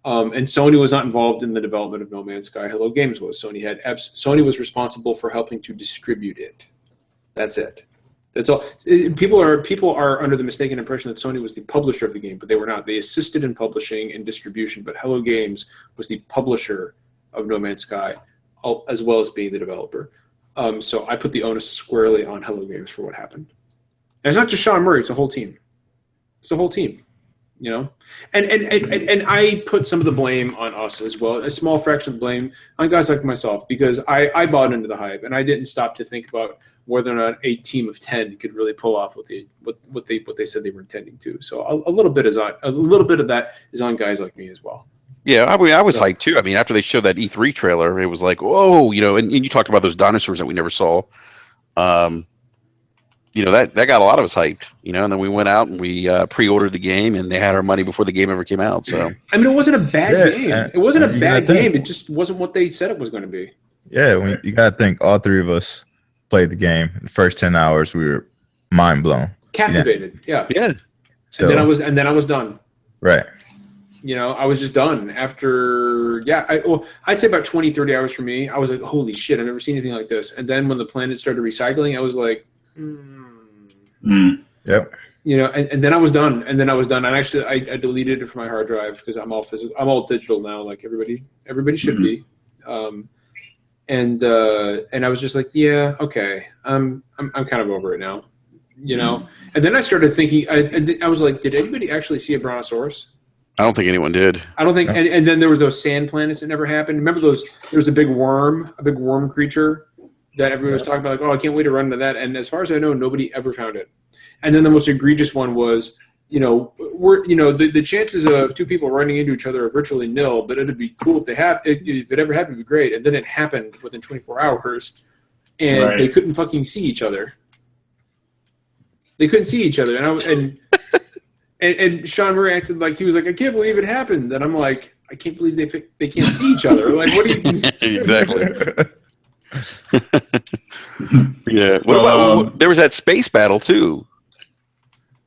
And Sony was not involved in the development of No Man's Sky. Hello Games was. Sony was responsible for helping to distribute it. That's it. That's all. People are under the mistaken impression that Sony was the publisher of the game, but they were not. They assisted in publishing and distribution, but Hello Games was the publisher of No Man's Sky, as well as being the developer. So I put the onus squarely on Hello Games for what happened. And it's not just Sean Murray; it's a whole team. It's a whole team, and I put some of the blame on us as well, a small fraction of the blame on guys like myself, because I bought into the hype and I didn't stop to think about whether or not a team of 10 could really pull off what they said they were intending to. So a little bit of that is on guys like me as well. Yeah, I mean, I was hyped too. I mean, after they showed that E3 trailer, it was like, whoa, and you talked about those dinosaurs that we never saw. That got a lot of us hyped, and then we went out and we pre-ordered the game, and they had our money before the game ever came out. So I mean, it wasn't a bad game. It wasn't a bad game. It just wasn't what they said it was going to be. Yeah, you gotta think all three of us played the game. The first 10 hours, we were mind blown. Captivated. Yeah. Yeah. So, And then I was done. right. You know, I was just done after, I'd say about 20, 30 hours for me. I was like, holy shit, I've never seen anything like this. And then when the planet started recycling, I was like, Yep. You know, and then I was done. And actually, I deleted it from my hard drive because I'm all physical. I'm all digital now, like everybody should be. And I was just like, yeah, okay, I'm kind of over it now, you know. And then I started thinking, I was like, did anybody actually see a brontosaurus? I don't think anyone did. I don't think. And then there was those sand planets that never happened. Remember those? There was a big worm creature that everyone was talking about. Like, oh, I can't wait to run into that. And as far as I know, nobody ever found it. And then the most egregious one was, the chances of two people running into each other are virtually nil. But it'd be cool if if it ever happened, it'd be great. And then it happened within 24 hours, and they couldn't fucking see each other. They couldn't see each other, and Sean Murray acted like he was like, I can't believe it happened. And I'm like, I can't believe they can't see each other. Like, what do you? Exactly. Yeah. What about there was that space battle too?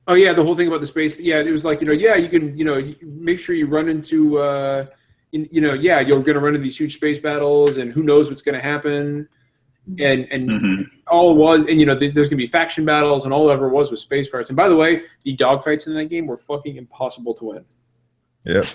Oh yeah, the whole thing about the space. Yeah, it was like, you can, make sure you run into, you're going to run into these huge space battles, and who knows what's going to happen. And all it was, and there's going to be faction battles, and all it ever was space parts. And by the way, the dogfights in that game were fucking impossible to win. Yep.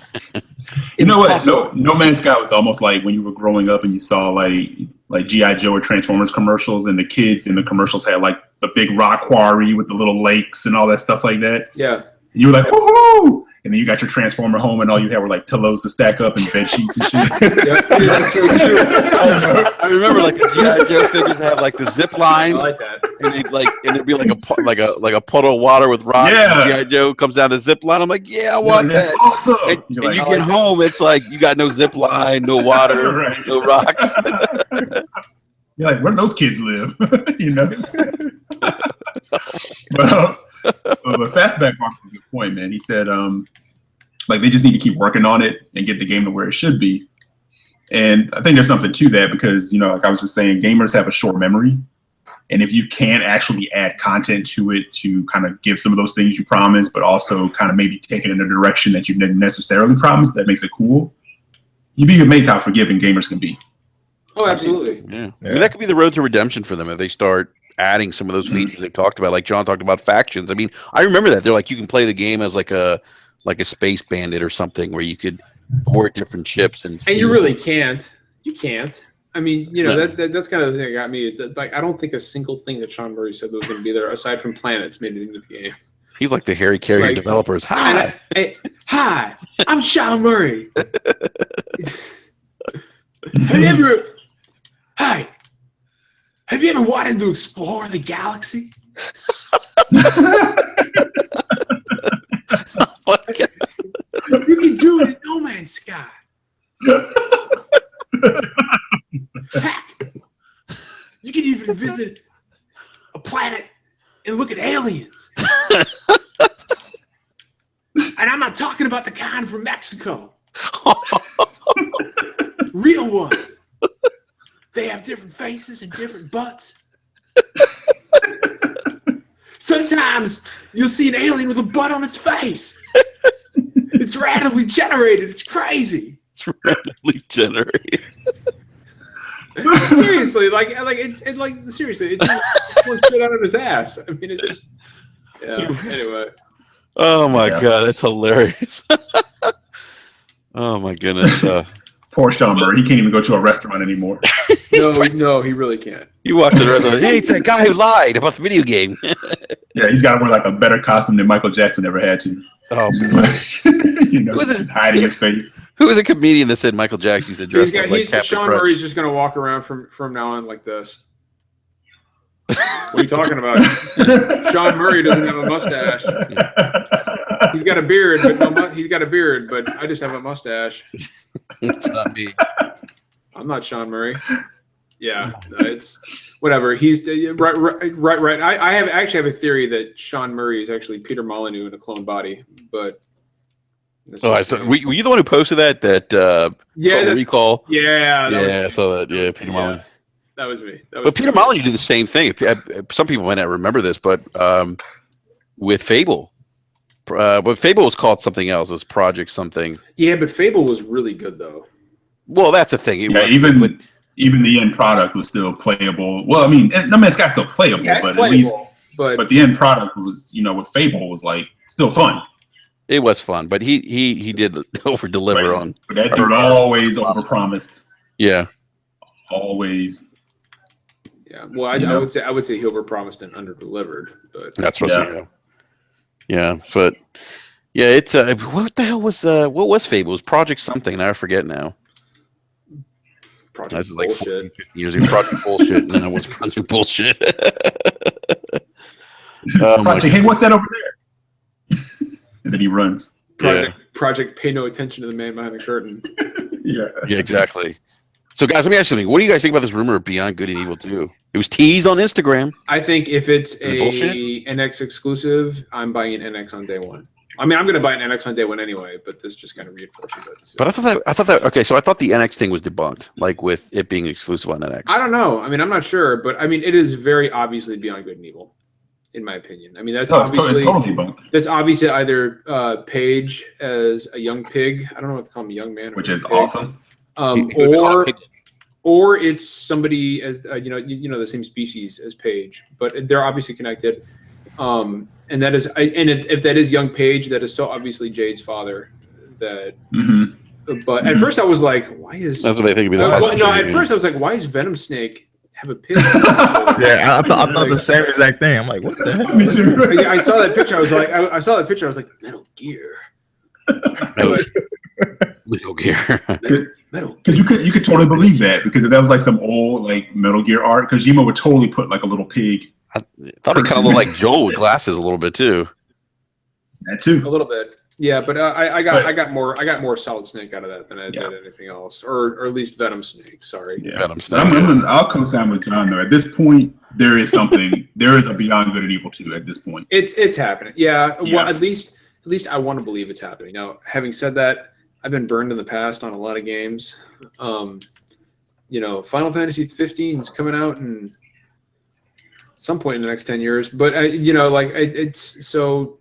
You know what? No Man's Sky was almost like when you were growing up and you saw like G.I. Joe or Transformers commercials, and the kids in the commercials had like the big rock quarry with the little lakes and all that stuff like that. Yeah. And you were like, woohoo! And then you got your Transformer home, and all you had were like pillows to stack up and bed sheets and shit. That's so true. I remember like the G.I. Joe figures have like the zip line. I like that. And there'd be like a puddle of water with rocks. Yeah. G.I. Joe comes down the zip line. I'm like, yeah, I want that. Awesome. And you get home, it's like you got no zip line, no water, no rocks. You're like, where do those kids live? But Fastback brought up a good point, man. He said, they just need to keep working on it and get the game to where it should be. And I think there's something to that because, like I was just saying, gamers have a short memory. And if you can't actually add content to it to kind of give some of those things you promised, but also kind of maybe take it in a direction that you didn't necessarily promise that makes it cool, you'd be amazed how forgiving gamers can be. Oh, absolutely. Yeah. I mean, that could be the road to redemption for them if they start adding some of those features they talked about. Like John talked about factions. I mean, I remember that. They're like, you can play the game as like a space bandit or something where you could board different ships and you really can't. You can't. I mean, that's kind of the thing that got me is that I don't think a single thing that Sean Murray said that was going to be there aside from planets made it into the game. He's like the Harry Carrier developers. Hi, hi, I'm Sean Murray. Have you ever wanted to explore the galaxy? You can do it in No Man's Sky. Heck, you can even visit a planet and look at aliens. And I'm not talking about the kind from Mexico. Real ones. They have different faces and different butts. Sometimes you'll see an alien with a butt on its face. It's randomly generated. It's crazy. It's randomly generated. Seriously, seriously, it's one shit out of his ass. I mean, it's just anyway. Oh my god, that's hilarious. Oh my goodness. Poor Sean Murray. He can't even go to a restaurant anymore. No, he really can't. He walks to the restaurant. Hey, it's that guy who lied about the video game. Yeah, he's got to wear like a better costume than Michael Jackson ever had to. Oh, he's just hiding his face. Who was a comedian that said Michael Jackson used to dress like Captain Sean Crunch? Murray's just going to walk around from now on like this. What are you talking about? Sean Murray doesn't have a mustache. He's got a beard, but I just have a mustache. It's not me. I'm not Sean Murray. Yeah, it's whatever. He's right. I actually have a theory that Sean Murray is actually Peter Molyneux in a clone body, but Were you the one who posted that Total Recall? Yeah, I saw that. Yeah, Peter Mullen. That was me. But Peter Mullen, you did the same thing. Some people might not remember this, but with Fable. But Fable was called something else. It was Project something. Yeah, but Fable was really good, though. Well, that's the thing. Even the end product was still playable. Well, I mean, No Man's Sky's still playable, but at least, but the end product was, with Fable was like still fun. It was fun, but he did over deliver on. But that dude always overpromised. Yeah, always. Yeah, well, I would say he overpromised and underdelivered, but that's what I'm saying. Yeah, but yeah, it's what the hell was what was Fable? It was Project something. I forget now. Project this is like 14, 15 years ago. Project bullshit, and then it was Project bullshit. Project, hey, what's that over there? And then he runs. Project, pay no attention to the man behind the curtain. Yeah, exactly. So, guys, let me ask you something. What do you guys think about this rumor of Beyond Good and Evil 2? It was teased on Instagram. I think if it's a NX exclusive, I'm buying an NX on day one. I mean, I'm going to buy an NX on day one anyway, but this just kind of reinforces it. So. But I thought that okay. So I thought the NX thing was debunked, like with it being exclusive on NX. I don't know. I mean, I'm not sure, but I mean, it is very obviously Beyond Good and Evil, in my opinion. I mean, it's totally debunked. That's obviously either Paige as a young pig. I don't know if to call him a young man, which is awesome. Or it's somebody as the same species as Paige, but they're obviously connected. And that is, and if that is young Paige, that is so obviously Jade's father. That, but at first I was like, why is that's what they think? At first I was like, why is Venom Snake have a pig? Yeah, I thought the same exact thing. I'm like, what the hell? Me too. I saw that picture. I was like, Metal Gear. Metal Gear. Because you could totally believe that, because if that was like some old like Metal Gear art, Kojima would totally put like a little pig. I thought it kind of looked like Joel with glasses a little bit too. That too. A little bit. Yeah, but I got more Solid Snake out of that than I did anything else, or at least Venom Snake. Sorry. Yeah. Venom Snake. I'll co-sign with John though. At this point, there is something. There is a Beyond Good and Evil 2 at this point. It's happening. Yeah. Well, at least I want to believe it's happening. Now, having said that, I've been burned in the past on a lot of games. Final Fantasy 15 is coming out in some point in the next 10 years. But it's so.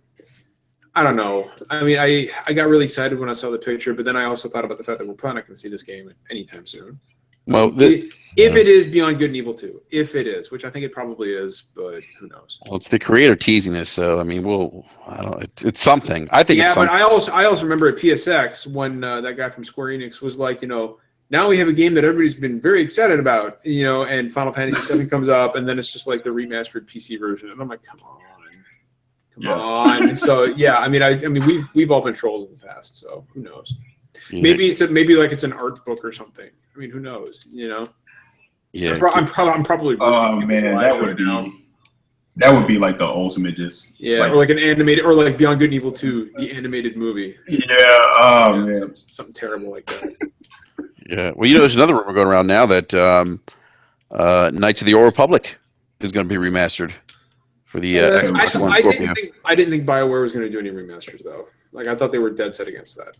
I don't know. I mean, I got really excited when I saw the picture, but then I also thought about the fact that we're probably not going to see this game anytime soon. Well, if it is Beyond Good and Evil 2, if it is, which I think it probably is, but who knows? Well, it's the creator teasing this, so I mean, I don't. It's something. I think. Yeah, it's something. But I also remember at PSX when that guy from Square Enix was like, now we have a game that everybody's been very excited about, and Final Fantasy 7 comes up, and then it's just like the remastered PC version, and I'm like, come on. So yeah, I mean, we've all been trolled in the past, so who knows? Yeah. Maybe it's an art book or something. I mean, who knows? Yeah. I'm probably. Oh man, that would be like the ultimate just. Yeah, or like an animated, or like Beyond Good and Evil 2, the animated movie. Yeah. Man. Something terrible like that. Yeah. Well, there's another rumor going around now that Knights of the Old Republic is going to be remastered. For the Xbox One Scorpio. I didn't think BioWare was going to do any remasters, though. Like, I thought they were dead set against that.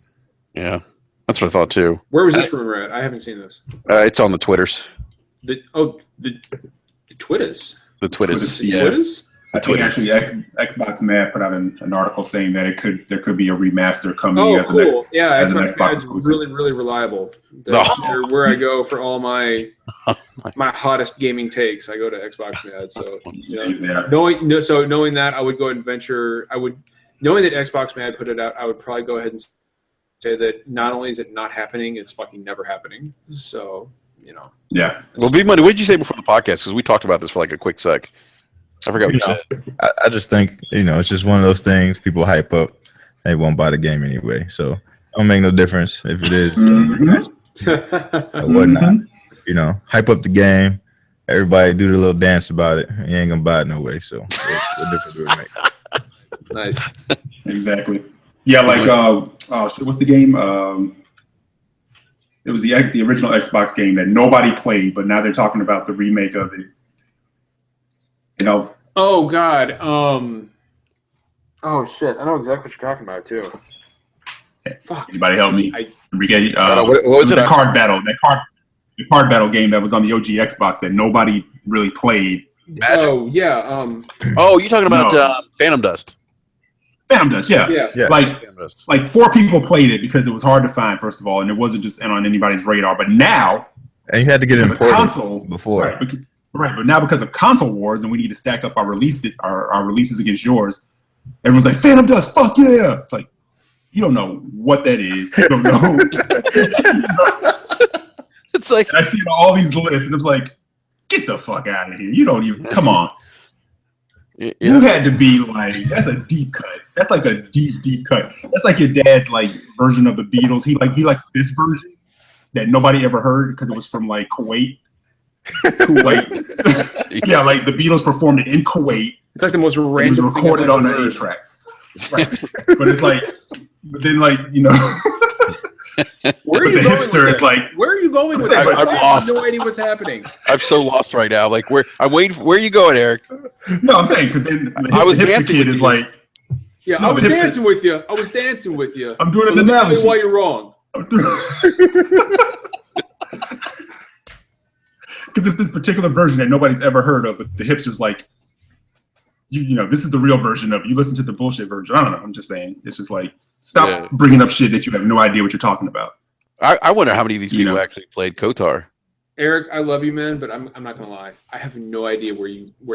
Yeah, that's what I thought, too. Where was this rumor at? I haven't seen this. It's on the Twitters. The Twitters? The Twitters, yeah. Twitters? I think actually Xbox Mad put out an article saying that there could be a remaster coming as an Xbox exclusive. It's really, really reliable. Where I go for all my hottest gaming takes, I go to Xbox Mad. So knowing that, I would go and venture. Knowing that Xbox Mad put it out, I would probably go ahead and say that not only is it not happening, it's fucking never happening. So Yeah. Well, Big Money, what did you say before the podcast? Because we talked about this for like a quick sec. I forgot what you said. I just think, it's just one of those things people hype up. They won't buy the game anyway. So it don't make no difference if it is or whatnot. Hype up the game. Everybody do the little dance about it. You ain't going to buy it no way. So what difference do it make? Nice. Exactly. Yeah, like, what's the game? It was the original Xbox game that nobody played, but now they're talking about the remake of it. Oh God. Oh shit! I know exactly what you're talking about too. Fuck. Anybody help me? Enrique, what was it? The card battle. The card battle game that was on the OG Xbox that nobody really played. Magic? Oh yeah. Oh, you're talking about No. Phantom Dust. Phantom Dust, yeah. Yeah. Phantom Dust. Like 4 people played it because it was hard to find, first of all, and it wasn't just on anybody's radar. But now, And you had to get because it of imported console before. right, but now because of console wars and we need to stack up our releases against yours, everyone's like, Phantom Dust, fuck yeah! It's like, you don't know what that is. You don't know. It's like, And I see all these lists, and it's like, get the fuck out of here! You don't even come on. You had to be like, that's a deep cut. That's like a deep cut. That's like your dad's like version of the Beatles. He likes this version that nobody ever heard because it was from like Kuwait. Like, yeah, like the Beatles performed it in Kuwait. It's like the most It was random. recorded on an 8-track. Right. But it's like, but then like, you know, Where are but you the going hipster with is that? like, Where are you going with I'm that? I'm I lost. have no idea what's happening. I'm so lost right now. Like, I'm waiting. Where are you going, Eric? no, I'm saying because then I was the hipster dancing kid with is you. like, Yeah, No, I was the hipster- dancing with you. I was dancing with you. I'm doing an Let me tell you analogy. why you're wrong. Because it's this particular version that nobody's ever heard of, but the hipster's like, you know, this is the real version of it. You listen to the bullshit version. I don't know. I'm just saying. It's just like, stop bringing up shit that you have no idea what you're talking about. I wonder how many of these You people know. actually played KOTOR. Eric, I love you, man, but I'm not gonna lie. I have no idea where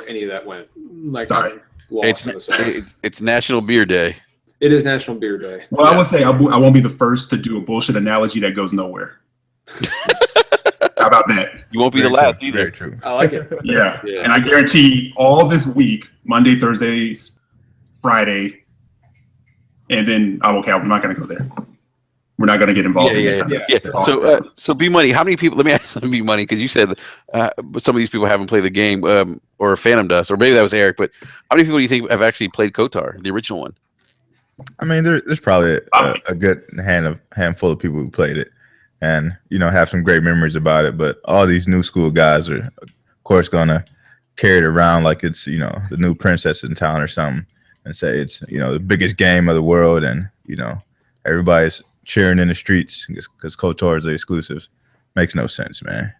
any of that went. Like, Sorry. I'm lost in the sauce. It's National Beer Day. It is National Beer Day. Well, I would say I won't be the first to do a bullshit analogy that goes nowhere. How about that? You won't be Very the last true, either. Very true. I like it. Yeah. Yeah. And I guarantee all this week, Monday, Thursday, Friday, and then, okay, I'm not going to go there. We're not going to get involved. Yeah. That's all I'm So, saying. so B Money, how many people? Let me ask B Money because you said some of these people haven't played the game or Phantom Dust, or maybe that was Eric. But how many people do you think have actually played KOTOR, the original one? I mean, there's probably a good handful of people who played it, and have some great memories about it. But all these new school guys are, of course, gonna carry it around like it's the new princess in town or something, and say it's the biggest game of the world, and everybody's cheering in the streets because KOTOR is the exclusive. Makes no sense, man.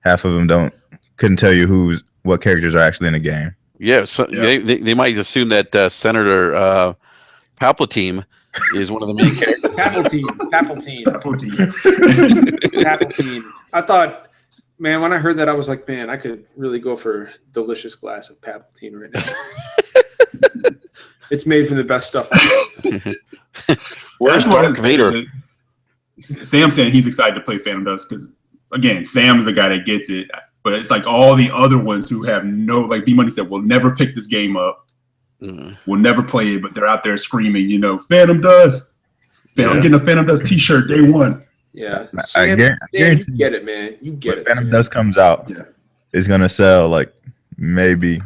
Half of them couldn't tell you what characters are actually in the game. Yeah, so they might assume that Senator Palpatine is one of the main characters. Palpatine. I thought, man, when I heard that, I was like, man, I could really go for a delicious glass of Palpatine right now. It's made from the best stuff I have. Where's Darth Vader? Sam's saying he's excited to play Phantom Dust because, again, Sam's the guy that gets it. But it's like all the other ones who have like B Money said, will never pick this game up. Will never play it, but they're out there screaming, Phantom Dust. I'm getting a Phantom Dust t-shirt day one. Yeah. I Sam, guarantee you get it, man. You get it. Phantom Sam. Dust comes out, Yeah. it's gonna sell like maybe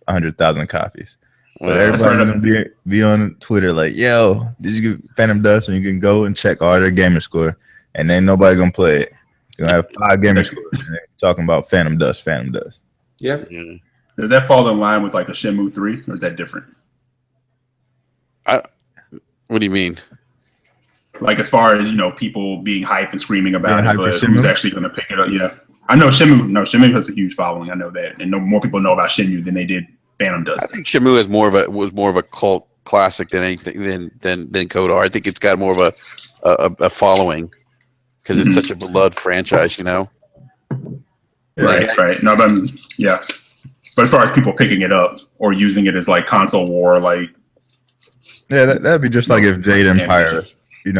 100,000 copies. But everybody's gonna be on Twitter like, "Yo, did you get Phantom Dust?" And you can go and check all their gamer score, and ain't nobody gonna play it. You're gonna have 5 gamer scores and they're talking about Phantom Dust. Yeah. Does that fall in line with like a Shenmue 3, or is that different? What do you mean? Like as far as people being hype and screaming about Being it, hype but for who's Shenmue? actually going to pick it up? Yeah, I know Shenmue. No, Shenmue has a huge following. I know that, and more people know about Shenmue than they did Phantom Dust. I think Shenmue was more of a cult classic than anything than KOTOR. I think it's got more of a following because it's such a beloved franchise. Right. No, but yeah. But as far as people picking it up or using it as like console war, like Yeah, that'd be just like if Jade Yeah, Empire,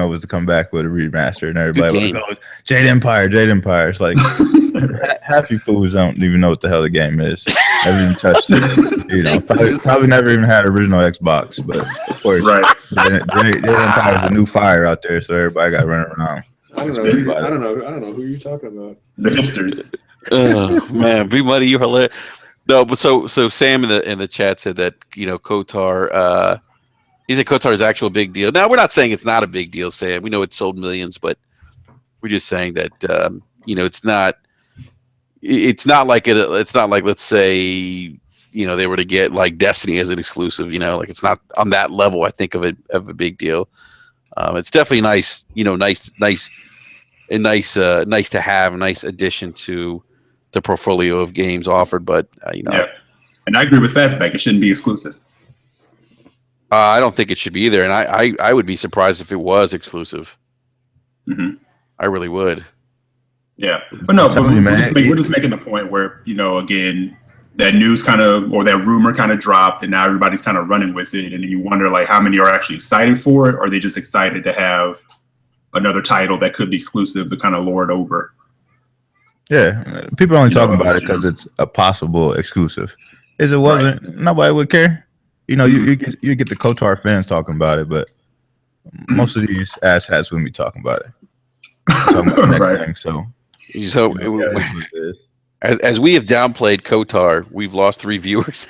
was to come back with a remaster and everybody Good was like, "Oh, Jade Empire. It's like half you fools don't even know what the hell the game is. Never even touched it. Probably never even had original Xbox, but of course, right. Jade Empire is a new fire out there, so everybody got running around. I don't know who you're talking about. The hipsters. Oh man, B Money, you hilarious. No, but so Sam in the chat said that KOTOR. He said KOTOR is actual big deal. Now we're not saying it's not a big deal, Sam. We know it sold millions, but we're just saying that it's not. It's not like let's say they were to get like Destiny as an exclusive. Like it's not on that level. I think of a big deal. It's definitely nice, nice to have, a nice addition to the portfolio of games offered. But Yeah, and I agree with Fastback. It shouldn't be exclusive. I don't think it should be either, and I would be surprised if it was exclusive. Mm-hmm. I really would. Yeah, but no, we're just making the point where again, that news kind of, or that rumor kind of dropped, and now everybody's kind of running with it, and then you wonder like how many are actually excited for it, or are they just excited to have another title that could be exclusive to kind of lord over? Yeah, people are only talking about it because it's a possible exclusive. If it wasn't, nobody would care. You get the KOTOR fans talking about it, but most of these asshats wouldn't be talking about it. Talking about the next thing. So as we have downplayed KOTOR, we've lost 3 viewers.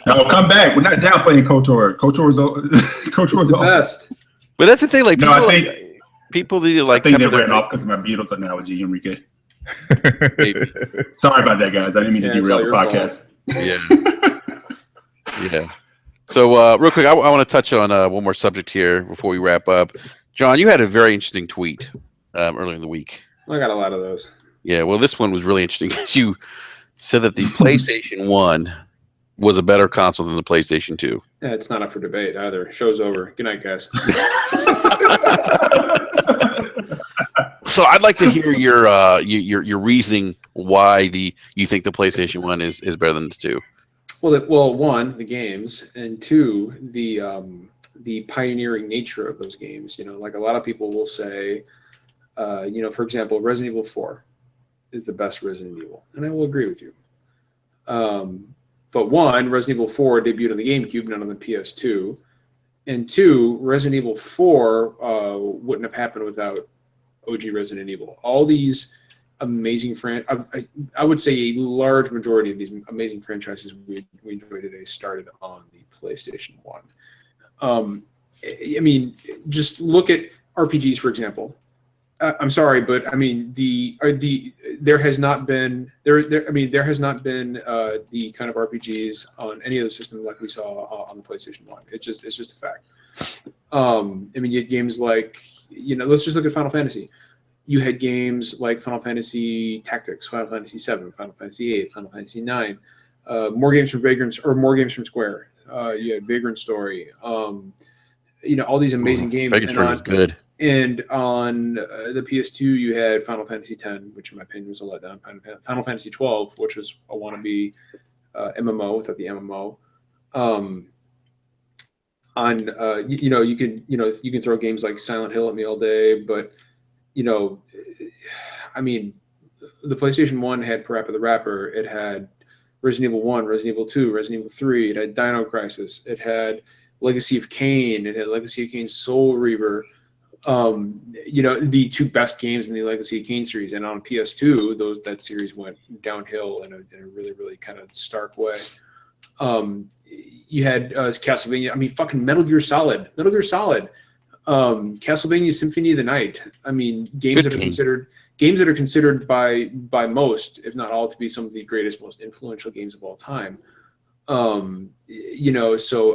No, come back. We're not downplaying KOTOR. KOTOR's awesome. Best. But that's the thing. Like, no, I think people need to like. I think they ran off because of my Beatles analogy, Enrique. Sorry about that, guys. I didn't mean to derail the podcast. Yeah. So real quick, I want to touch on one more subject here before we wrap up. John, you had a very interesting tweet earlier in the week. I got a lot of those. Yeah, well, this one was really interesting because you said that the PlayStation 1 was a better console than the PlayStation 2. Yeah, it's not up for debate either. Show's over. Good night, guys. So I'd like to hear your reasoning why you think the PlayStation 1 is better than the 2. Well, one, the games, and two, the pioneering nature of those games. Like a lot of people will say, for example, Resident Evil 4 is the best Resident Evil, and I will agree with you. But one, Resident Evil 4 debuted on the GameCube, not on the PS2, and two, Resident Evil 4 wouldn't have happened without OG Resident Evil. All these amazing I would say a large majority of these amazing franchises we enjoy today started on the PlayStation 1. I mean, just look at RPGs, for example. I'm sorry, but I mean there has not been the kind of RPGs on any other system like we saw on the PlayStation 1. It's just a fact. I mean, you had games like let's just look at Final Fantasy. You had games like Final Fantasy Tactics, Final Fantasy 7, Final Fantasy 8, Final Fantasy 9. More games from Vagrant, or more games from Square. You had Vagrant Story. All these amazing games. Vagrant Story was good. And on the PS2, you had Final Fantasy X, which in my opinion was a letdown. Final Fantasy 12, which was a wannabe MMO without the MMO. You can throw games like Silent Hill at me all day, but I mean, the PlayStation 1 had Parappa the Rapper. It had Resident Evil 1, Resident Evil 2, Resident Evil 3. It had Dino Crisis. It had Legacy of Kain. It had Legacy of Kain Soul Reaver. The 2 best games in the Legacy of Kain series. And on PS2, that series went downhill in a really, really kind of stark way. You had Castlevania. I mean, fucking Metal Gear Solid. Castlevania Symphony of the Night. I mean, games that are considered by most, if not all, to be some of the greatest, most influential games of all time. So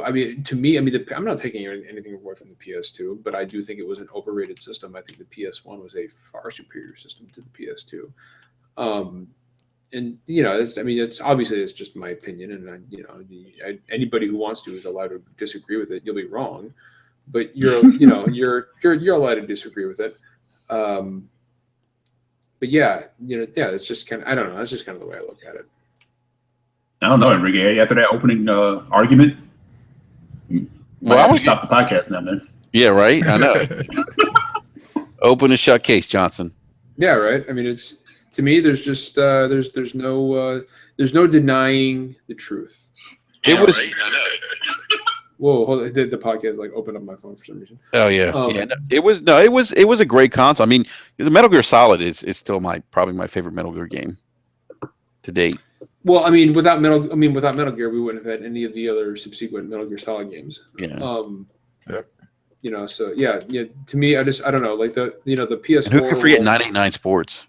I mean, to me, I'm not taking anything away from the PS2, but I do think it was an overrated system. I think the PS1 was a far superior system to the PS2. It's obviously it's just my opinion, and anybody who wants to is allowed to disagree with it. You'll be wrong, but you're allowed to disagree with it. But it's just kind of, I don't know. That's just kind of the way I look at it. I don't know, Enrique. After that opening argument, well, I want to stop the podcast now, man. Yeah, right. I know. Open and shut case, Johnson. Yeah, right. I mean, it's, to me, there's just there's no denying the truth. It was. Right? I know. Whoa! Hold on. The podcast like opened up my phone for some reason. Oh yeah, It was a great console. I mean, the Metal Gear Solid is still probably my favorite Metal Gear game to date. Well, without Metal Gear, we wouldn't have had any of the other subsequent Metal Gear Solid games. Yeah. So yeah. To me, I don't know, like the PS4. And who could forget 989 Sports?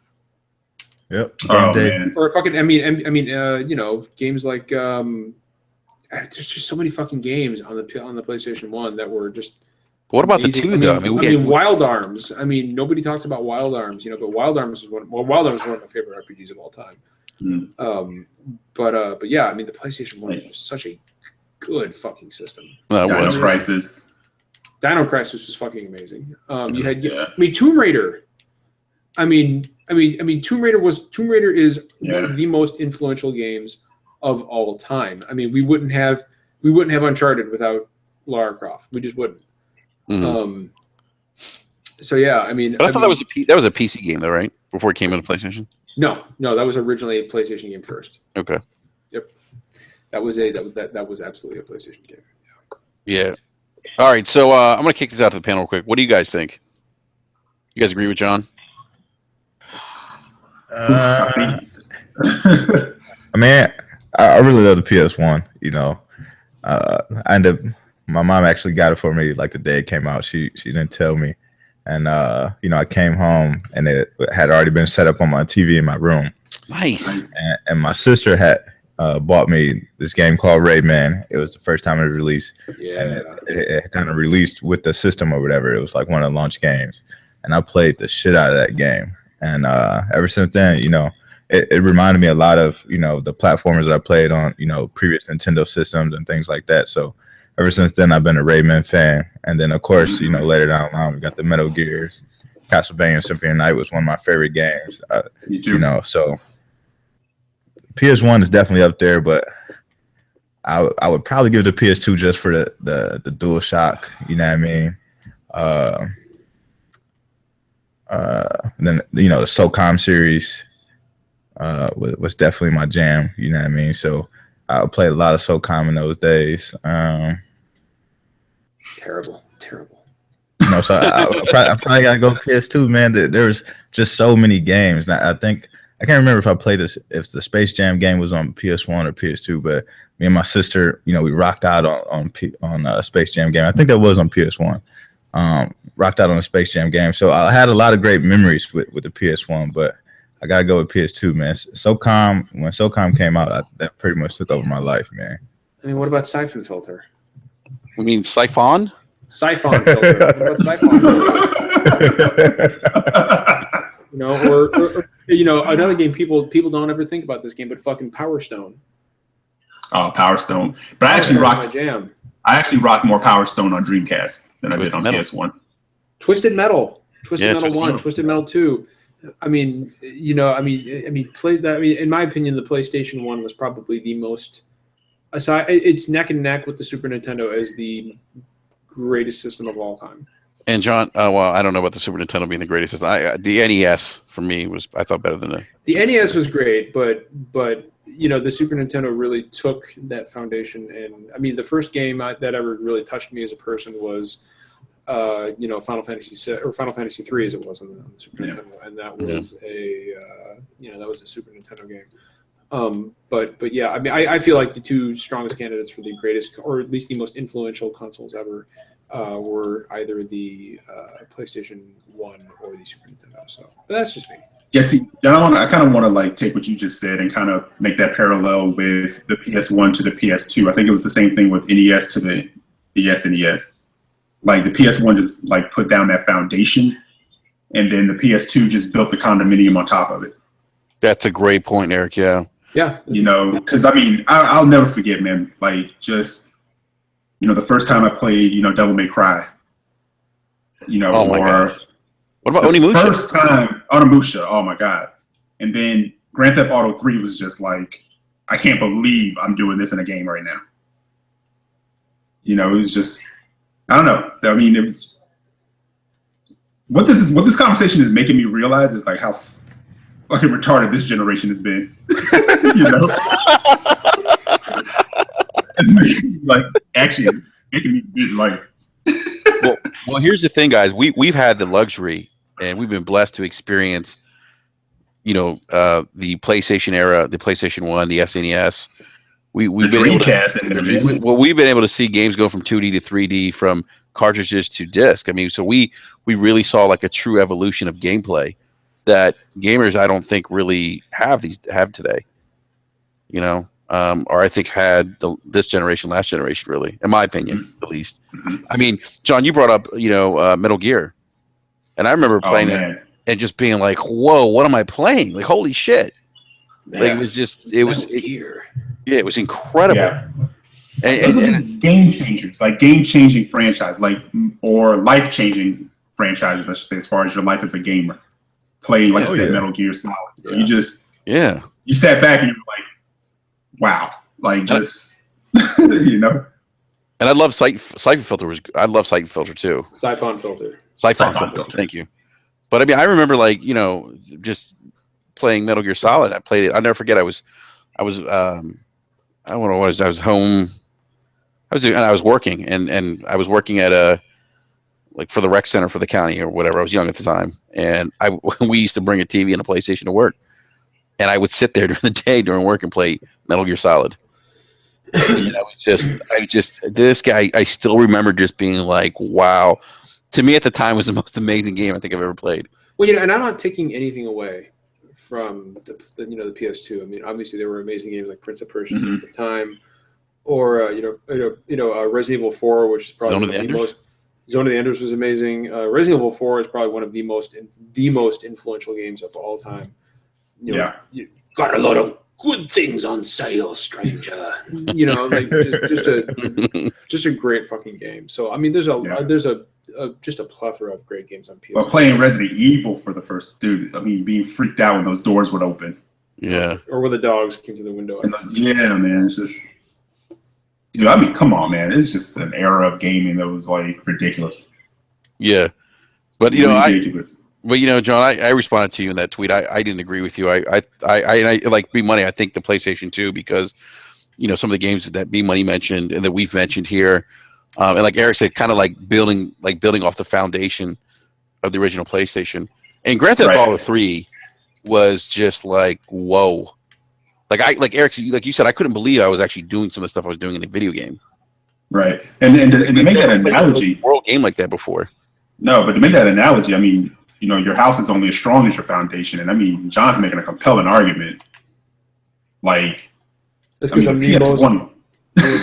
Yep. Man. Or fucking, games like there's just so many fucking games on the PlayStation 1 that were just. What about the amazing. 2 though? I mean, Wild Arms. I mean, nobody talks about Wild Arms, but Wild Arms is one of my favorite RPGs of all time. But yeah, I mean, the PlayStation 1 was just such a good fucking system. Dino Crisis. Dino Crisis was fucking amazing. You had, I mean, Tomb Raider. I mean, Tomb Raider is one of the most influential games of all time. I mean, we wouldn't have Uncharted without Lara Croft. We just wouldn't. So yeah, I mean, but I thought that was a PC game though, right? Before it came into PlayStation. No, that was originally a PlayStation game first. Okay. Yep. That was absolutely a PlayStation game. Yeah. All right, so I'm gonna kick this out to the panel real quick. What do you guys think? You guys agree with John? I mean, I really love the PS1. My mom actually got it for me like the day it came out. She didn't tell me, and I came home and it had already been set up on my TV in my room. Nice. And my sister had bought me this game called Rayman. It was the first time it released. Yeah. And it kind of released with the system or whatever. It was like one of the launch games, and I played the shit out of that game. And ever since then, it reminded me a lot of the platformers that I played on previous Nintendo systems and things like that. So ever since then, I've been a Rayman fan. And then, of course, later down the line, we got the Metal Gears. Castlevania Symphony of the Night was one of my favorite games. Me too. So PS1 is definitely up there, but I would probably give the PS2 just for the Dual Shock. You know what I mean? Then the SOCOM series was definitely my jam. You know what I mean? So I played a lot of SOCOM in those days. Terrible. So I probably gotta go PS2, man. There's just so many games. Now, I think I can't remember if I played this, if the Space Jam game was on PS1 or PS2, but me and my sister, we rocked out on Space Jam game. I think that was on PS1. Rocked out on the Space Jam game. So I had a lot of great memories with the PS1, but I gotta go with PS2, man. When SOCOM came out, that pretty much took over my life, man. I mean, what about Siphon Filter? I mean, Siphon? Siphon Filter. What about Siphon Filter? Or another game people don't ever think about this game, but fucking Power Stone. Oh, Power Stone. But I actually rocked more Power Stone on Dreamcast than I did on PS1. Twisted Metal 1, Twisted Metal 2. I mean, in my opinion, the PlayStation 1 was probably the most. It's neck and neck with the Super Nintendo as the greatest system of all time. And John, well, I don't know about the Super Nintendo being the greatest system. The NES for me I thought better than the NES was great, but the Super Nintendo really took that foundation. And I mean, the first game that ever really touched me as a person was, Final Fantasy 6 or Final Fantasy 3 as it was on the Super Nintendo, and that was that was a Super Nintendo game. But yeah, I mean, I feel like the two strongest candidates for the greatest, or at least the most influential consoles ever, were either the PlayStation 1 or the Super Nintendo. So but that's just me. Yeah, see, I kind of want to take what you just said and kind of make that parallel with the PS1 to the PS2. I think it was the same thing with NES to the SNES. Like the PS1 just put down that foundation, and then the PS2 just built the condominium on top of it. That's a great point, Eric. Yeah. Yeah. Because I mean, I'll never forget, man. The first time I played, Devil May Cry. Oh my gosh. What about Onimusha? First time Onimusha. Oh my god. And then Grand Theft Auto 3 was just I can't believe I'm doing this in a game right now. It was just. I don't know. I mean, it was what this conversation is making me realize is how fucking retarded this generation has been. It's making me it's making me well, here's the thing, guys. We've had the luxury and we've been blessed to experience, the PlayStation era, the PlayStation 1, the SNES. We've been able to see games go from 2D to 3D, from cartridges to disc. I mean, so we really saw a true evolution of gameplay that gamers I don't think really have today. or I think had this generation, last generation, really, in my opinion, at least. I mean, John, you brought up, Metal Gear, and I remember playing it and just being like, "Whoa, what am I playing? Like, holy shit!" Man, like it was Gear. Yeah, it was incredible. Yeah. And game changers, like game changing franchise, or life changing franchises, I should say, as far as your life as a gamer. Playing, like you said, Metal Gear Solid. Yeah. You sat back and you were like, wow, like just And I love Siphon Filter I love Siphon Filter too. Siphon Filter. Thank you. But I mean, I remember just playing Metal Gear Solid. I played it. I'll never forget. I was I don't know what it was. I was home. I was working, and I was working at for the rec center for the county or whatever. I was young at the time, and we used to bring a TV and a PlayStation to work, and I would sit there during the day during work and play Metal Gear Solid. And this guy. I still remember just being like, wow. To me at the time, it was the most amazing game I think I've ever played. Well, and I'm not taking anything away from the PS2. I mean, obviously there were amazing games like Prince of Persia at the time, or Resident Evil 4, which is probably Zone of the Enders was amazing. Resident Evil 4 is probably one of the most influential games of all time. You got a lot of good things on sale, stranger. Just a great fucking game. So I mean, there's just a plethora of great games on PS2. But playing Resident Evil for the first, dude, I mean, being freaked out when those doors would open. Yeah. Or when the dogs came to the window. Man, it's just, I mean, come on, man. It's just an era of gaming that was like ridiculous. Yeah. But ridiculous. John, I responded to you in that tweet. I didn't agree with you. I like B Money. I think the PlayStation 2 because, some of the games that B Money mentioned and that we've mentioned here, and like Eric said, kind of like building off the foundation of the original PlayStation. And Grand Theft Auto 3 was just like, whoa. Like Eric, like you said, I couldn't believe I was actually doing some of the stuff I was doing in a video game. Right. And to make that analogy, world game like that before. No, but to make that analogy, I mean, your house is only as strong as your foundation, and I mean, John's making a compelling argument. Like, that's because I'm the most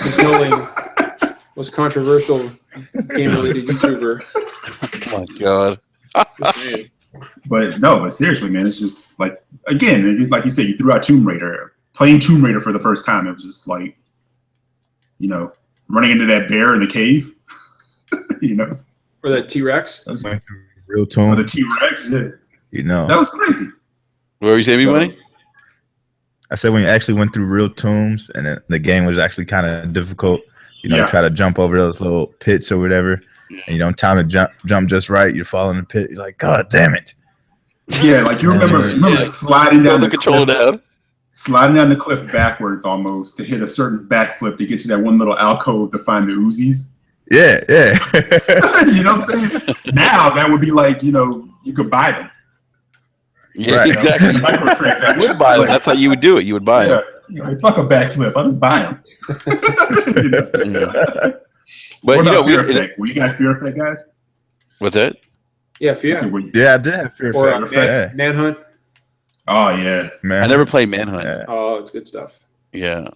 compelling, most controversial game-related YouTuber. Oh my god! But seriously, man, it's just like, again, it's like you said, you threw out Tomb Raider. Playing Tomb Raider for the first time, it was just like, running into that bear in the cave, or that T-Rex. Real Tomb. Or the T-Rex, yeah. That was crazy. What were you saying, Money? I said when you actually went through real tombs and the game was actually kind of difficult, you try to jump over those little pits or whatever, and you don't time to jump just right, you fall in the pit, you're like, God damn it. Yeah, like you remember sliding down the control cliff, sliding down the cliff backwards almost to hit a certain backflip to get to that one little alcove to find the Uzis. Yeah. You know what I'm saying? Now that would be like, you could buy them. Yeah, right. Exactly. Microtransactions. Would buy them. That's how you would do it. You would buy them. Fuck a backflip. I'll just buy them. But Fear Effect? Were you guys Fear Effect guys? What's that? Yeah, Fear. Yeah, I did have Fear Effect. Manhunt. Oh yeah, I never played Manhunt. Yeah. Oh, it's good stuff. Yeah,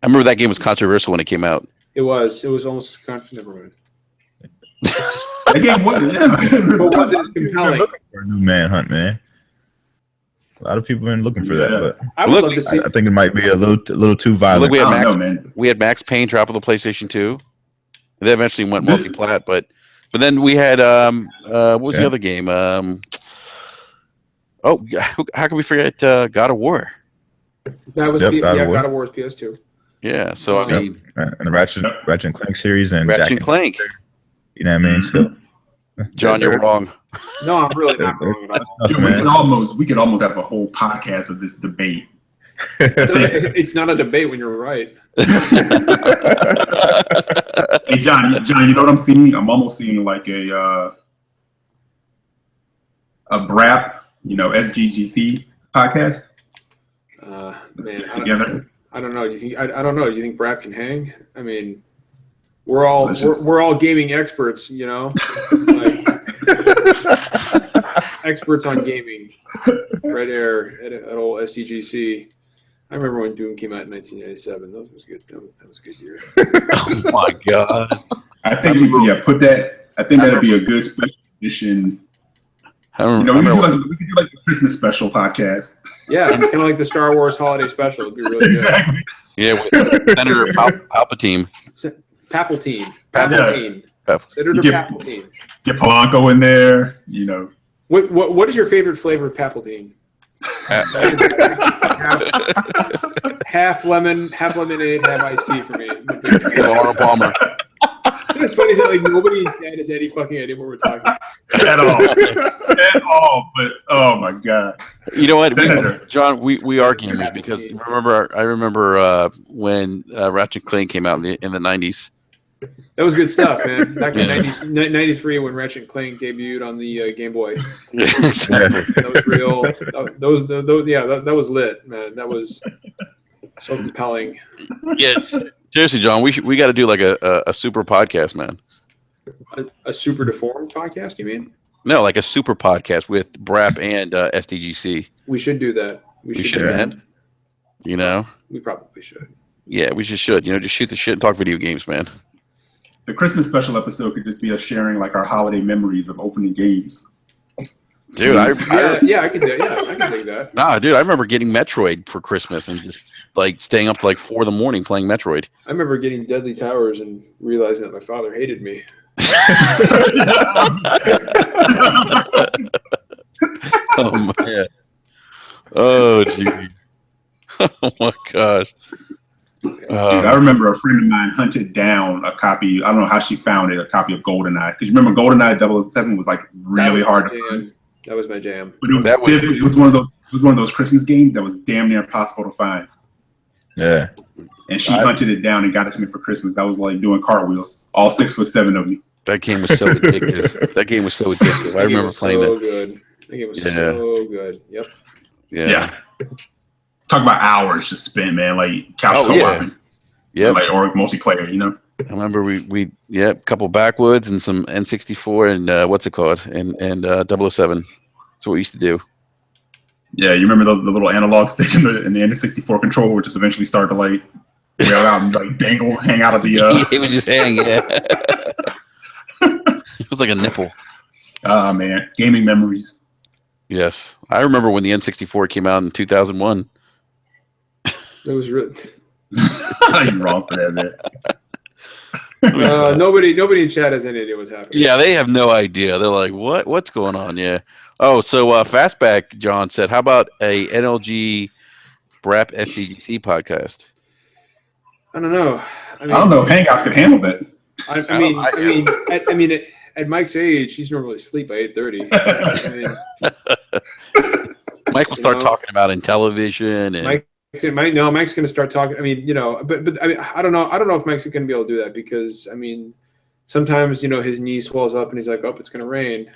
I remember that game was controversial when it came out. It was almost never mind. That game wasn't. But was it compelling? Looking for a new Manhunt, man. A lot of people have been looking for that, but I would love to see. I think it might be a little too violent. Look, we had Max Payne drop on the PlayStation 2. They eventually went multi-plat, but then we had what was the other game? How can we forget God of War? That was God of War is PS2. Yeah, so I mean, and the Ratchet and Clank series and Ratchet and Clank. You know what I mean? So, John, you're wrong. No, I'm really not wrong. We could almost have a whole podcast of this debate. It's not a debate when you're right. Hey, John, you know what I'm seeing? I'm almost seeing like a BRAP, SGGC podcast. Together. I don't know. Do you think? I don't know. Do you think BRAP can hang? I mean, we're all gaming experts, like experts on gaming. Right there at old SDGC. I remember when Doom came out in 1997. That was good. That was a good year. Oh my god! I think put that. I think that'd be a good special edition. We could do like a Christmas special podcast. Yeah, kind of like the Star Wars holiday special. It'd be really good. Exactly. Yeah, with Senator Palpatine. Palpatine. Senator Palpatine. Get Polanco in there. What is your favorite flavor of Palpatine? half lemonade, half iced tea for me. Arnold Palmer. It's funny is that like nobody has any fucking idea what we're talking about. At all. But oh my god. You know what, Senator. John? We are gamers because I remember when Ratchet & Clank came out in the 90s. That was good stuff, man. Back in 93 when Ratchet & Clank debuted on the Game Boy. Yeah, exactly. That was real. That was lit, man. That was so compelling. Yes. Seriously, John, we got to do like a super podcast, man. A super deformed podcast, you mean? No, like a super podcast with BRAP and SDGC. We should do that. We should, man. We probably should. Yeah, we just should. Just shoot the shit and talk video games, man. The Christmas special episode could just be us sharing like our holiday memories of opening games. Dude, I can take that. Nah, dude, I remember getting Metroid for Christmas and just like staying up to like 4 a.m. playing Metroid. I remember getting Deadly Towers and realizing that my father hated me. Oh man. Oh gee. Oh my gosh. Dude, I remember a friend of mine hunted down a copy. I don't know how she found it. A copy of GoldenEye. Because you remember GoldenEye 007 was like really hard to find. That was my jam. But it was one of those. It was one of those Christmas games that was damn near impossible to find. Yeah. And she hunted it down and got it to me for Christmas. That was like doing cartwheels. All 6'7" of me. That game was so addictive. I remember playing that. Good. That game was so good. Yep. Yeah. Talk about hours just spent, man. Like couch co-oping. Yeah. Like or multiplayer, I remember we a couple backwoods and some N64 and what's it called and 007. That's what we used to do. Yeah, you remember the little analog stick in the N64 controller, which just eventually started to like rail out and like dangle, hang out of the. It would just hang. Yeah. It was like a nipple. Ah man, gaming memories. Yes, I remember when the N64 came out in 2001. That was really. You're wrong for that, man. Nobody in chat has any idea what's happening. Yeah, they have no idea. They're like, what's going on? Yeah. Oh, so Fastback John said, how about a NLG BRAP SDGC podcast? I don't know. I don't know if Hangouts could handle that. I mean, at Mike's age, he's normally asleep by 8:30. Mike will start talking about in television and. Mike's going to start talking. I mean, but I mean, I don't know if Mike's going to be able to do that because I mean, sometimes his knee swells up and he's like, "Oh, it's going to rain."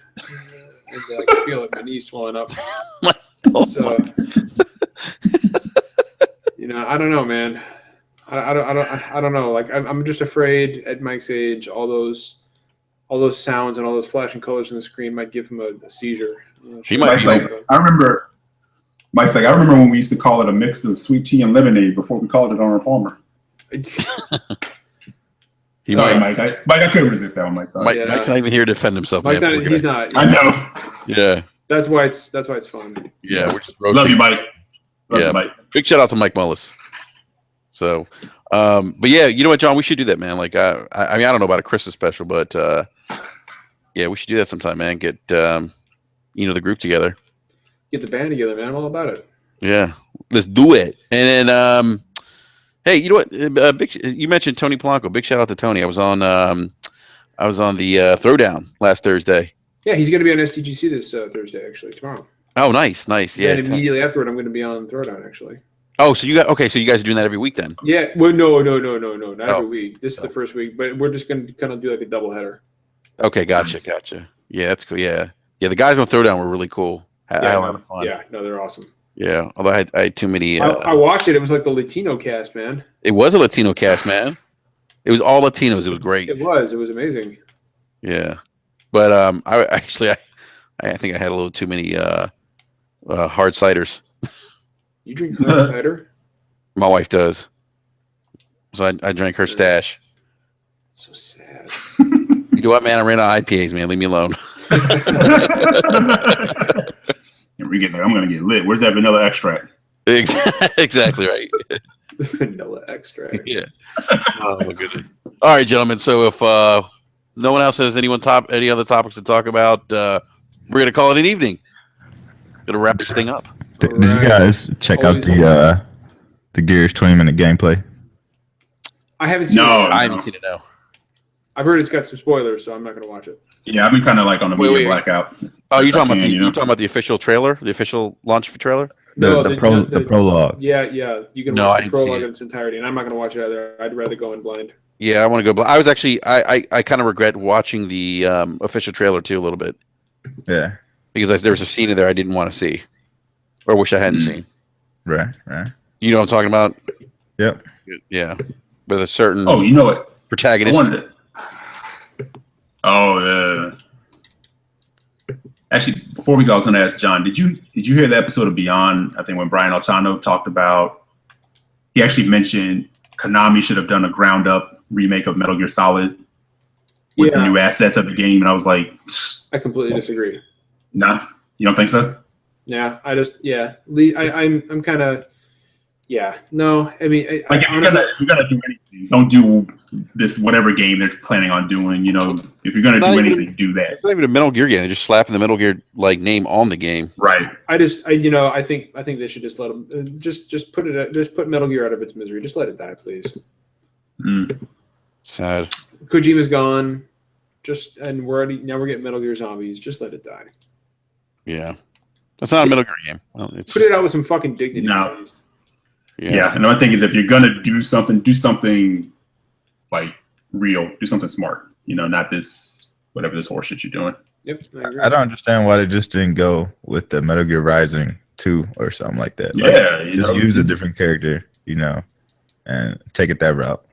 And I can feel it, my knees swelling up. So, I don't know, man. I don't know. Like, I'm just afraid at Mike's age, all those sounds and all those flashing colors on the screen might give him a seizure. He might be Mike's like, I remember when we used to call it a mix of sweet tea and lemonade before we called it Arnold Palmer. Sorry, Mike. I couldn't resist that one, Mike. Sorry. Mike's not even here to defend himself. He's not. I know. Yeah. That's why it's fun. Yeah, we're just roasting. Love you, Mike. Love you, Mike. Big shout out to Mike Mullis. So, but yeah, you know what, John? We should do that, man. Like, I mean, I don't know about a Christmas special, but yeah, we should do that sometime, man. Get the group together. Get the band together, man. I'm all about it. Yeah, let's do it. And then, hey, you know what? You mentioned Tony Polanco. Big shout out to Tony. I was on the Throwdown last Thursday. Yeah, he's going to be on SDGC this Thursday, actually, tomorrow. Oh, nice. Yeah. And immediately afterward, I'm going to be on Throwdown, actually. Oh, so you guys are doing that every week then? Yeah. Well, no, not every week. This is the first week, but we're just going to kind of do like a doubleheader. Okay, gotcha. Yeah, that's cool. Yeah. The guys on Throwdown were really cool. I had a lot of fun. Yeah, no, they're awesome. Yeah, although I had too many. I watched it. It was like the Latino cast, man. It was a Latino cast, man. It was all Latinos. It was great. It was amazing. Yeah, but I think I had a little too many hard ciders. You drink hard cider? My wife does. So I drank her stash. So sad. You know what, man? I ran out of IPAs, man. Leave me alone. Enrique's like, I'm gonna get lit. Where's that vanilla extract? Exactly right. Vanilla extract. Yeah. Oh my goodness. All right, gentlemen. So if no one else has any other topics to talk about, we're gonna call it an evening. Gonna wrap this thing up. Did you guys check out the Gears 20-minute gameplay? I haven't seen it. I haven't seen it. No. I've heard it's got some spoilers, so I'm not going to watch it. Yeah, I've been kind of like on a media blackout. Oh, you're talking about the official trailer, the official launch trailer? The prologue. Yeah. You can No, watch I the didn't see prologue it. in its entirety, and I'm not going to watch it either. I'd rather go in blind. Yeah, I want to go. I was actually, I kind of regret watching the official trailer too a little bit. Yeah. Because there was a scene in there I didn't want to see, or wish I hadn't seen. Right. You know what I'm talking about? Yep. Yeah, with a certain. Oh, you know what? Protagonist. Actually, before we go, I was going to ask John. Did you hear the episode of Beyond? I think when Brian Altano talked about, he actually mentioned Konami should have done a ground up remake of Metal Gear Solid with the new assets of the game, and I was like, I completely disagree. Nah, you don't think so? Yeah, I'm kind of. Yeah, no, I mean, like if you're gonna do anything, don't do this whatever game they're planning on doing. You know, if you're gonna do anything, do that. It's not even a Metal Gear game; they're just slapping the Metal Gear name on the game. Right. I think they should just let them just put Metal Gear out of its misery. Just let it die, please. Sad. Kojima's gone. And we're getting Metal Gear Zombies. Just let it die. Yeah, that's not a Metal Gear game. Well, put it out with some fucking dignity. No. Yeah, and the thing is, if you're gonna do something like real, do something smart. You know, not this whatever this horse shit you're doing. Yep, I don't understand why they just didn't go with the Metal Gear Rising 2 or something like that. Yeah, just use a different character, and take it that route.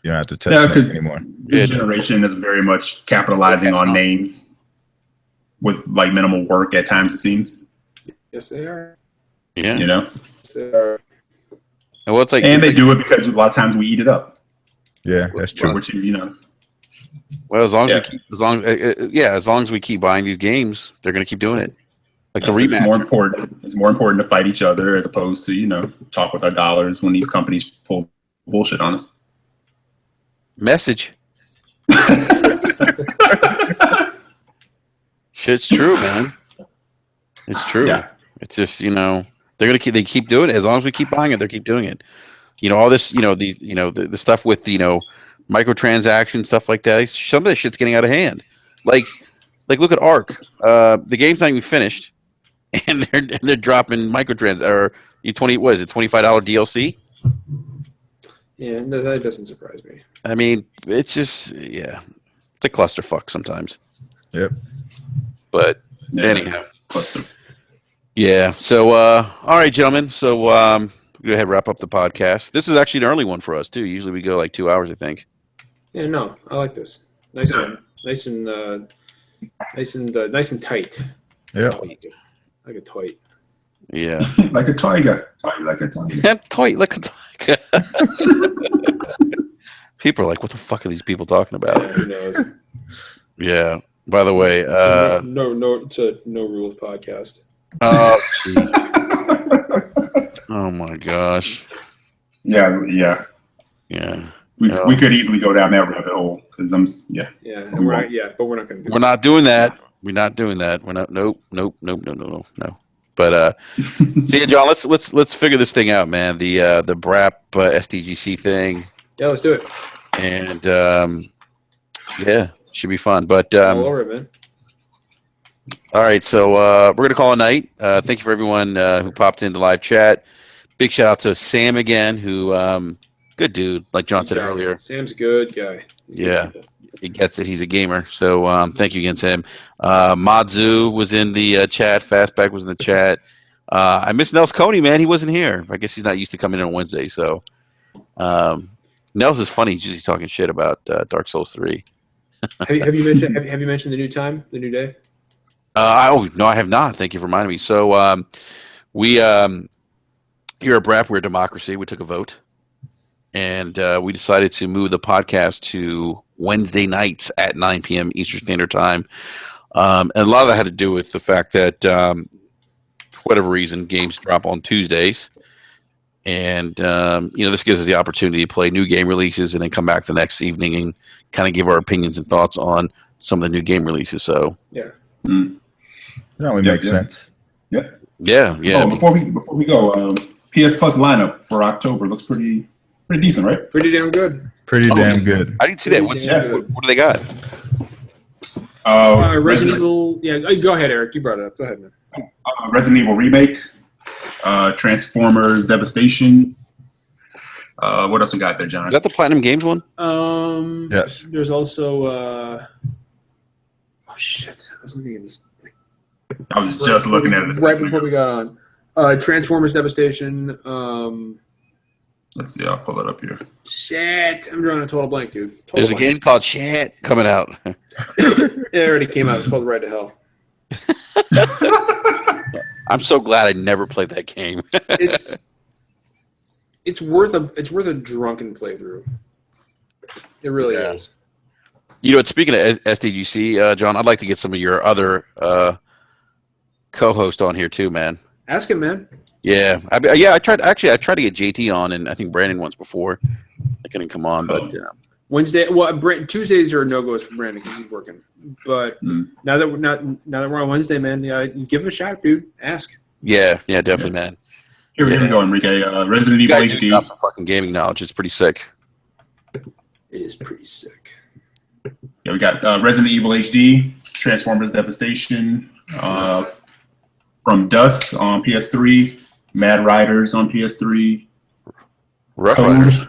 You don't have to touch Snake anymore. This generation is very much capitalizing on names with like minimal work at times. It seems. Yes, they are. Yeah, Yes, they are. Well, they do it because a lot of times we eat it up. Yeah, that's true. Which Well, as long as we keep buying these games, they're going to keep doing it. Like the remaster. It's more important to fight each other as opposed to talk with our dollars when these companies pull bullshit on us. Message. Shit's true, man. It's true. Yeah. It's just they keep doing it as long as we keep buying it. They keep doing it. All this, the stuff with microtransactions, stuff like that. Some of this shit's getting out of hand. Like look at Ark. The game's not even finished, and they're dropping microtrans or what is it, $25 DLC? Yeah, that doesn't surprise me. I mean, it's just it's a clusterfuck sometimes. Yep. But anyhow. Yeah. So, all right, gentlemen. So, go ahead and wrap up the podcast. This is actually an early one for us too. Usually we go like 2 hours, I think. Yeah. No, I like this. Nice and tight. Yeah. Like a toy. Yeah. Like a tiger. Like a tiger. Toy like a tiger. People are like, "What the fuck are these people talking about?" Yeah, who knows? Yeah. By the way, no, it's a no rules podcast. Oh, jeez. Oh my gosh. Yeah. We could easily go down that rabbit hole because Yeah, and but we're not going to. We're not doing that. We're not doing that. We're not. Nope. No. But see, John, let's figure this thing out, man. The BRAP SDGC thing. Yeah, let's do it. And should be fun. But all over it, man. All right, so we're going to call it a night. Thank you for everyone who popped into live chat. Big shout out to Sam again, who good dude, like John said earlier. Sam's a good guy. He gets it. He's a gamer. So thank you again, Sam. Madzu was in the chat. Fastback was in the chat. I miss Nels Coney, man. He wasn't here. I guess he's not used to coming in on Wednesday. So Nels is funny. He's usually talking shit about Dark Souls 3. Have you mentioned the new time, the new day? No, I have not. Thank you for reminding me. So we here at BRAP, we're a democracy. We took a vote, and we decided to move the podcast to Wednesday nights at 9 p.m. Eastern Standard Time. And a lot of that had to do with the fact that, for whatever reason, games drop on Tuesdays. And, this gives us the opportunity to play new game releases and then come back the next evening and kind of give our opinions and thoughts on some of the new game releases. So, Yeah. Mm. That only makes sense. Yeah. yeah. Oh, before we go, PS Plus lineup for October looks pretty decent, right? Pretty damn good. Pretty damn good. I didn't see that. What do they got? Resident Evil. Yeah, go ahead, Eric. You brought it up. Go ahead, man. Resident Evil Remake, Transformers Devastation. What else we got there, John? Is that the Platinum Games one? Yes. There's also. Oh shit! I was looking at this. I was just looking at this right before we got on. Transformers Devastation. Let's see. I'll pull it up here. Shit! I'm drawing a total blank, dude. There's a game called Shit coming out. It already came out. It's called Ride to Hell. I'm so glad I never played that game. It's worth a drunken playthrough. It really is. Speaking of SDGC, John, I'd like to get some of your other co-hosts on here too, man. Ask him, man. Yeah, I tried to get JT on, and I think Brandon once before. I couldn't come on, but Wednesday. Well, Tuesdays are no goes for Brandon because he's working. But now that we're on Wednesday, man, you give him a shot, dude. Ask. Yeah, definitely, man. Here we go, Enrique. Resident Evil HD. Got some fucking gaming knowledge. It's pretty sick. It is pretty sick. Yeah, we got Resident Evil HD, Transformers Devastation, From Dusk on PS3, Mad Riders on PS3, Rough Riders.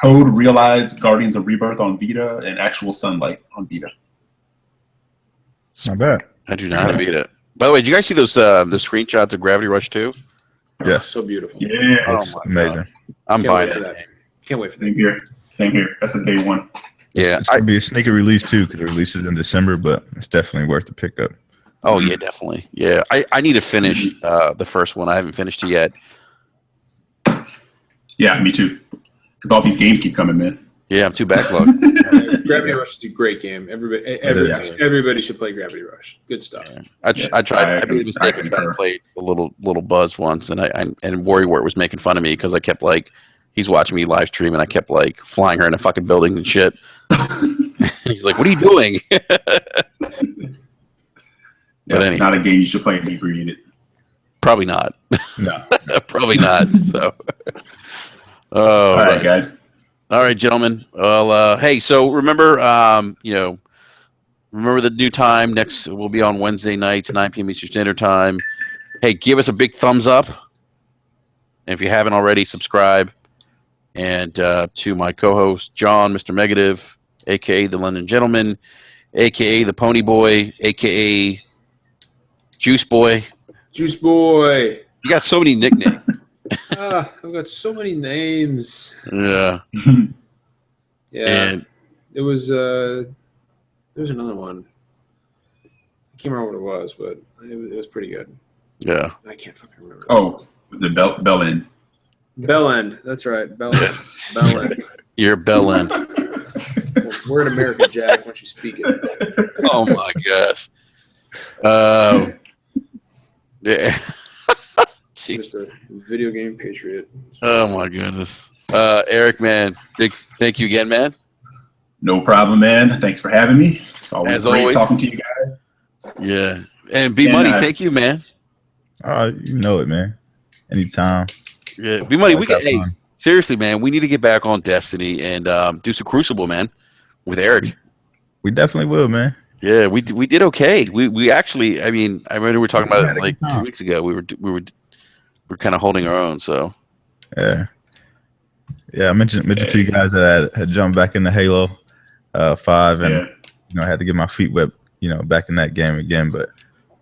Code Realize Guardians of Rebirth on Vita, and Actual Sunlight on Vita. It's not bad. I do not have Vita. By the way, did you guys see those the screenshots of Gravity Rush 2? Yes. So beautiful. Yeah. Oh It's my amazing. God. I'm buying that game. Can't wait for Same that. here. Same here. That's a day one. Yeah. It's going to be a sneaker release too because it releases in December, but it's definitely worth the pickup. Oh yeah, definitely. Yeah, I need to finish the first one. I haven't finished it yet. Yeah, me too. Because all these games keep coming, man. Yeah, I'm too backlogged. Gravity Rush is a great game. Everybody should play Gravity Rush. Good stuff. I made a mistake and tried to play a little Buzz once, and and Warrior was making fun of me because I kept he's watching me live stream, and I kept flying her in a fucking building and shit. He's like, "What are you doing?" But anyway, not a game you should play inebriated. Probably not. No. Probably not. So, all right, guys. All right, gentlemen. Well, hey, so remember, remember the new time. Next, we'll be on Wednesday nights, 9 p.m. Eastern Standard Time. Hey, give us a big thumbs up. And if you haven't already, subscribe. And to my co-host, John, Mr. Megative, a.k.a. the London Gentleman, a.k.a. the Pony Boy, a.k.a. Juice Boy. Juice Boy. You got so many nicknames. I've got so many names. Yeah. Yeah. And there was another one. I can't remember what it was, but it was pretty good. yeah. I can't fucking remember. Oh, was it Bellend? Bellend. That's right. Bellend. Bellend. You're Bellend. We're in America, Jack, once you speak it. Oh my gosh. Yeah. Jeez. Just a video game patriot. Oh my goodness. Eric, man, thank you again, man. No problem, man. Thanks for having me. It's always As great always. talking to you guys. Yeah. And B Money, thank you, man. You know it, man. Anytime. Yeah. B Money, Always have fun. seriously, man, we need to get back on Destiny and do some Crucible, man, with Eric. We definitely will, man. Yeah, we did okay. We actually, I mean, I remember we were talking about it 2 weeks ago. We were kind of holding our own. So Yeah. I mentioned to you guys that I had jumped back into Halo 5 and I had to get my feet wet, back in that game again. But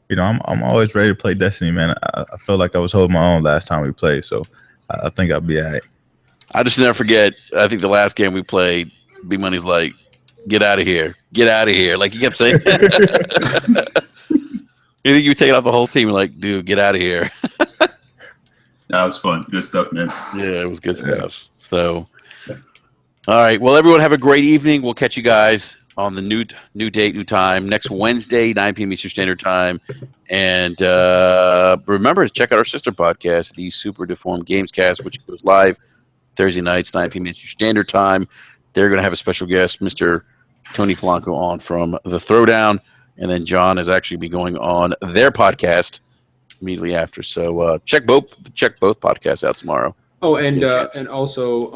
I'm always ready to play Destiny, man. I felt like I was holding my own last time we played, so I think I'll be all right. I just never forget. I think the last game we played, B Money's like, "Get out of here! Get out of here!" Like he kept saying. You think you were taking out the whole team? Like, dude, get out of here. That was fun. Good stuff, man. Yeah, it was good stuff. So, all right. Well, everyone have a great evening. We'll catch you guys on the new date, new time next Wednesday, 9 p.m. Eastern Standard Time. And remember to check out our sister podcast, the Super Deformed Gamescast, which goes live Thursday nights, 9 p.m. Eastern Standard Time. They're going to have a special guest, Mr. Tony Polanco, on from The Throwdown. And then John is actually be going on their podcast immediately after. So check both podcasts out tomorrow. Oh, and also,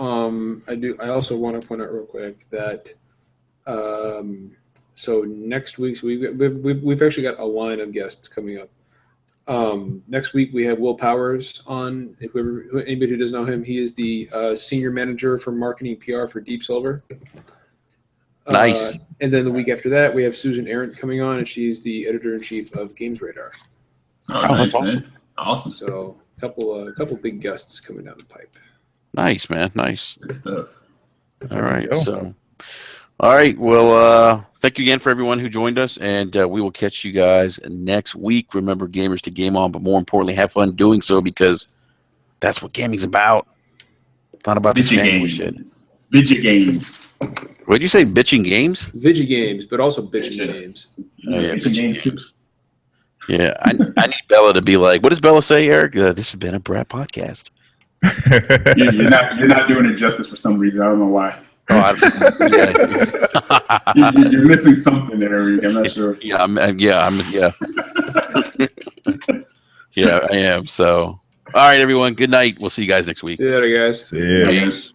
I also want to point out real quick that so next week's we've actually got a line of guests coming up. Next week we have Will Powers on. If anybody who doesn't know him, he is the senior manager for marketing PR for Deep Silver. Nice. And then the week after that, we have Susan Arendt coming on, and she's the editor-in-chief of Games Radar. Oh, nice, that's awesome. man. Awesome. So a couple big guests coming down the pipe. Nice, man. Nice. Good stuff. All right. So, all right. Well, thank you again for everyone who joined us, and we will catch you guys next week. Remember, gamers to game on, but more importantly, have fun doing so because that's what gaming's about. It's not about this fanboy shit. Video games. What did you say? Bitching games? Vigi games, but also bitching games. Oh, yeah, Bitching bitching games. Yeah, I need Bella to be like, what does Bella say, Eric? This has been a Brat podcast. You're not doing it justice for some reason. I don't know why. Oh, You're missing something there, Eric. I'm not sure. Yeah, yeah, I am. So, all right, everyone. Good night. We'll see you guys next week. See you later, guys. See ya. Peace.